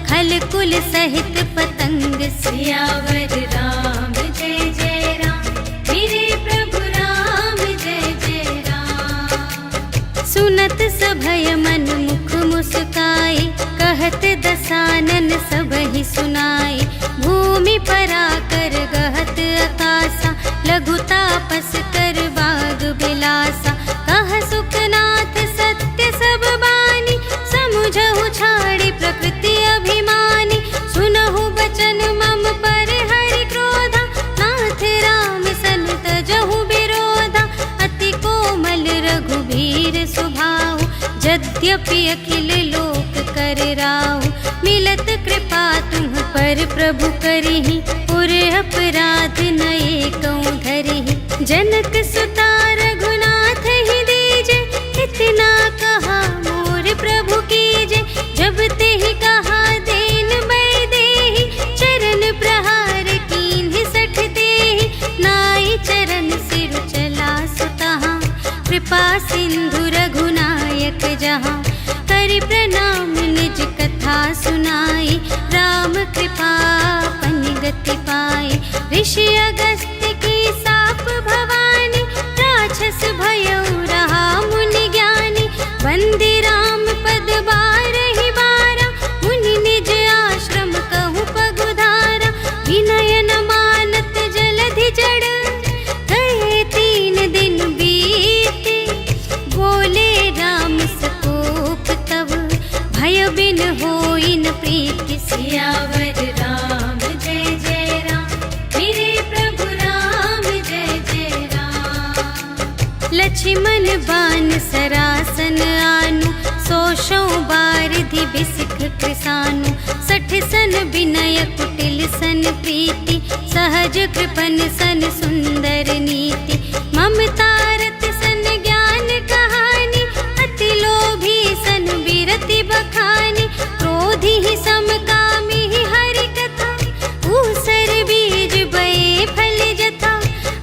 खल कुल सहित पतंग। सियावर राम जय जय राम, मेरे प्रभु राम जय जय राम। सुनत सभय मन मुख मुस्काई, कहत दसानन सबहि सुनाई। भूमि पराकर गहत आकासा, लघु तापस कर बाग बिलासा। कह सुखनाथ सत्य सब बानी, समुझहु छाड़ी प्रकृति अभिमानी। सुनहु बचन मम पर हरि क्रोधा, नाथ राम सन तजहु विरोधा। अति कोमल रघुबीर सुभाऊ, यद्यपि अखिल लोक कर राऊ। मिलत कृपा तुम पर प्रभु करिहि, पुर अपराध न एकौ धरिहि। जनक सुता रघुनाथ ही दीजे, इतना कहा मोर प्रभु कीजे। जब तेहि कहा देन बै देहि, चरण प्रहार कीन्हि 60 देहि। नाई चरण सिर चला सुतहाँ, कृपा सिंधु रघुनायक जहाँ। करि प्रणाम निज कथा सुनाई, राम कृपा पनि गति पाई। ऋषि अगस्त्य की साप भवानी, राक्षस भयउ रहा मुनि ज्ञानी। वंदे राम पद बारहि बारा, मुनि निज आश्रम कहु पगुधारा। विनय न मानत जलधि जड़, गए 3 दिन बीते। बोले राम सकोप तब, भय बिन होई न प्रीति। सियावर राम जय जय राम, मेरे प्रभु राम जय जय राम। लक्ष्मण बान सरासन आनु, 100 बारिधि बिसिख कृसानु। 60 सन विनय कुटिल सन प्रीति, सहज कृपन सन सुंदर नीति। ममता रत सन ज्ञान कहानी, अति लोभी सन बिरति बखानी। क्रोधी ही समकामी ही हरि कथा, ऊसर बीज बये फल जथा।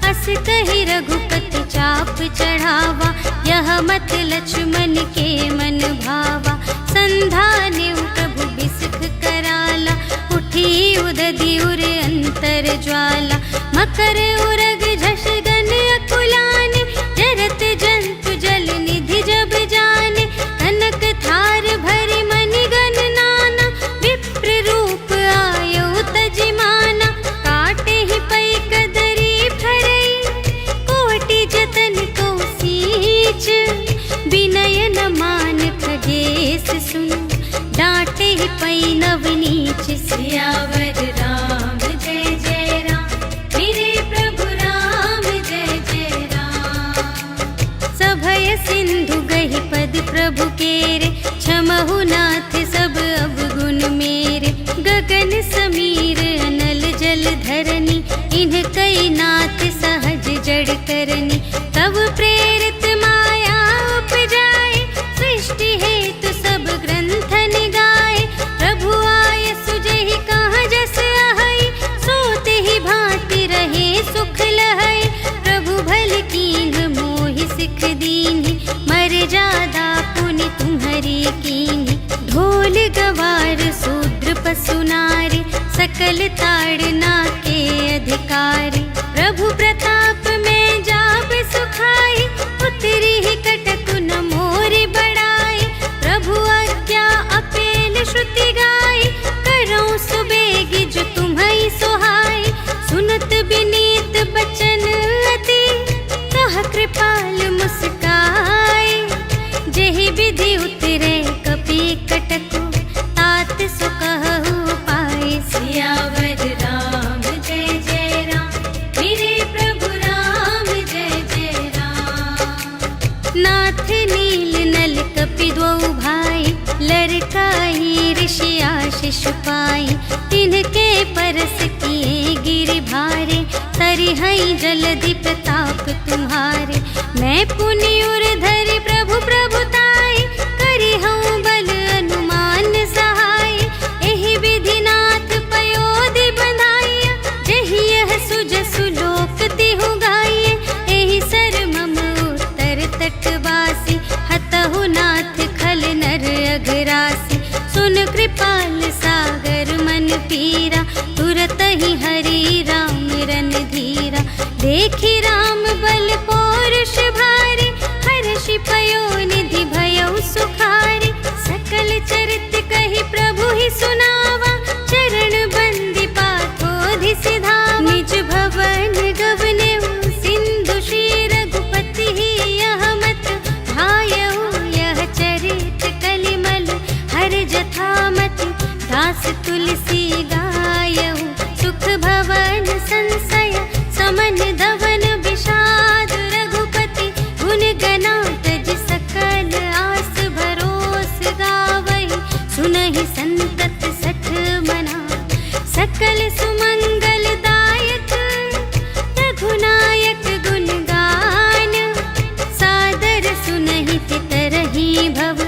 अस कहि रघुपति चाप चढ़ावा, यह मत लक्ष्मण के मन भावा। संधान्यु प्रभु बिसिख कराला, उठी उदधि उर अंतर ज्वाला। मकर उरग झष गन अकुलाने, जरत जंतु जल निधि जब जाने। कनक थार भरि मनि गण नाना, विप्र रूप आयौ तजिमाना। काटे ही पै कदरी फरई, कोटि जतन को सींच। विनय न मान खगेश सुन, डांटे ही पै नवनीच। सियावर राम जय जय राम, मेरे प्रभु राम जय जय राम। सभय सिंधु गहि पद प्रभु केरे, क्षमहु नाथ सब अवगुण मेरे। गगन समीर अनल जल धरनी, इन्ह कई नाथ सहज जड़ करनी। तब प्रेरित माया उपजाए, सृष्टि हेतु सब ग्रंथ निगाए। प्रभु आय सुजहि कहाँ सुनारे, सकल ताड़ना के अधिकारी। प्रभु प्रताप में जाब सुखाई, उतरी ही कटक न मोरी बड़ाई। प्रभु आज्ञा अपेल श्रुति गाई, करऊं सुबेगी जो तुम्हई सोहाई। सुनत बिनीत बचन अति, कह कृपाल मुस्काई। जेहि विधि उतरे कपि कटकु, तात सो कहु पाई। सियावर राम जय जय राम, मेरे प्रभु राम जय जय राम। नाथ नील नल कपि द्वौ भाई, लरकाई ऋषि आशीष पाई। तिनके परस किए गिरि भारे, तरिहई जलधि प्रताप तुम्हारे। मैं पुनि उर धरि प्रभु प्रभुताई, करिहऊँ बल अनुमान सहाय। एहि विधि नाथ पयोधि बंधाइया, जेहि यह सुजसु लोक तिहु गाइए। एहि सर मम उत्तर तटवासी, हतहु नाथ खल नर अघरासी। सुन कृपाल सागर मन पीरा, तुरत ही हरि राम रन धीरा। देखी राम बल पौरुष भारी, हर्षि पयोनिधि भयउ सुखारी। सकल चरित कहि प्रभु ही सुनावा, चरण बंदी पाथोधि सिधावा। निज भवन गवनेउ सिंधु श्री रघुपति ही, यह मत भायउ यह चरित कलिमल हर जथामति। दास तुलसी गायउ, सुख भवन संशय समन धवन विषाद। रघुपति गुण गनातज सकल आस भरोस गावै। सुनहि संतत सठ मना, सकल सुमंगल दायक। रघुनायक गुण गान, सादर सुनहि तितरहि भव।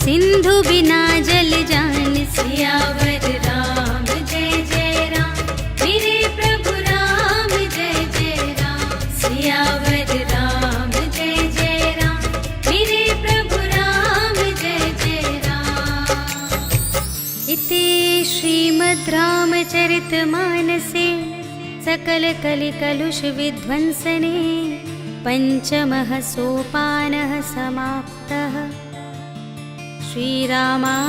सिंधु बिना जल जान, सियावर राम जय जय राम, मेरे प्रभु राम जय जय राम। सियावर राम जय जय राम, मेरे प्रभु राम जय जय राम। इति श्रीमद् रामचरितमानसे सकल कलि कलुष विध्वंसने, पंचमः सोपानः समाप्तः। श्रीरामार्पणमस्तु।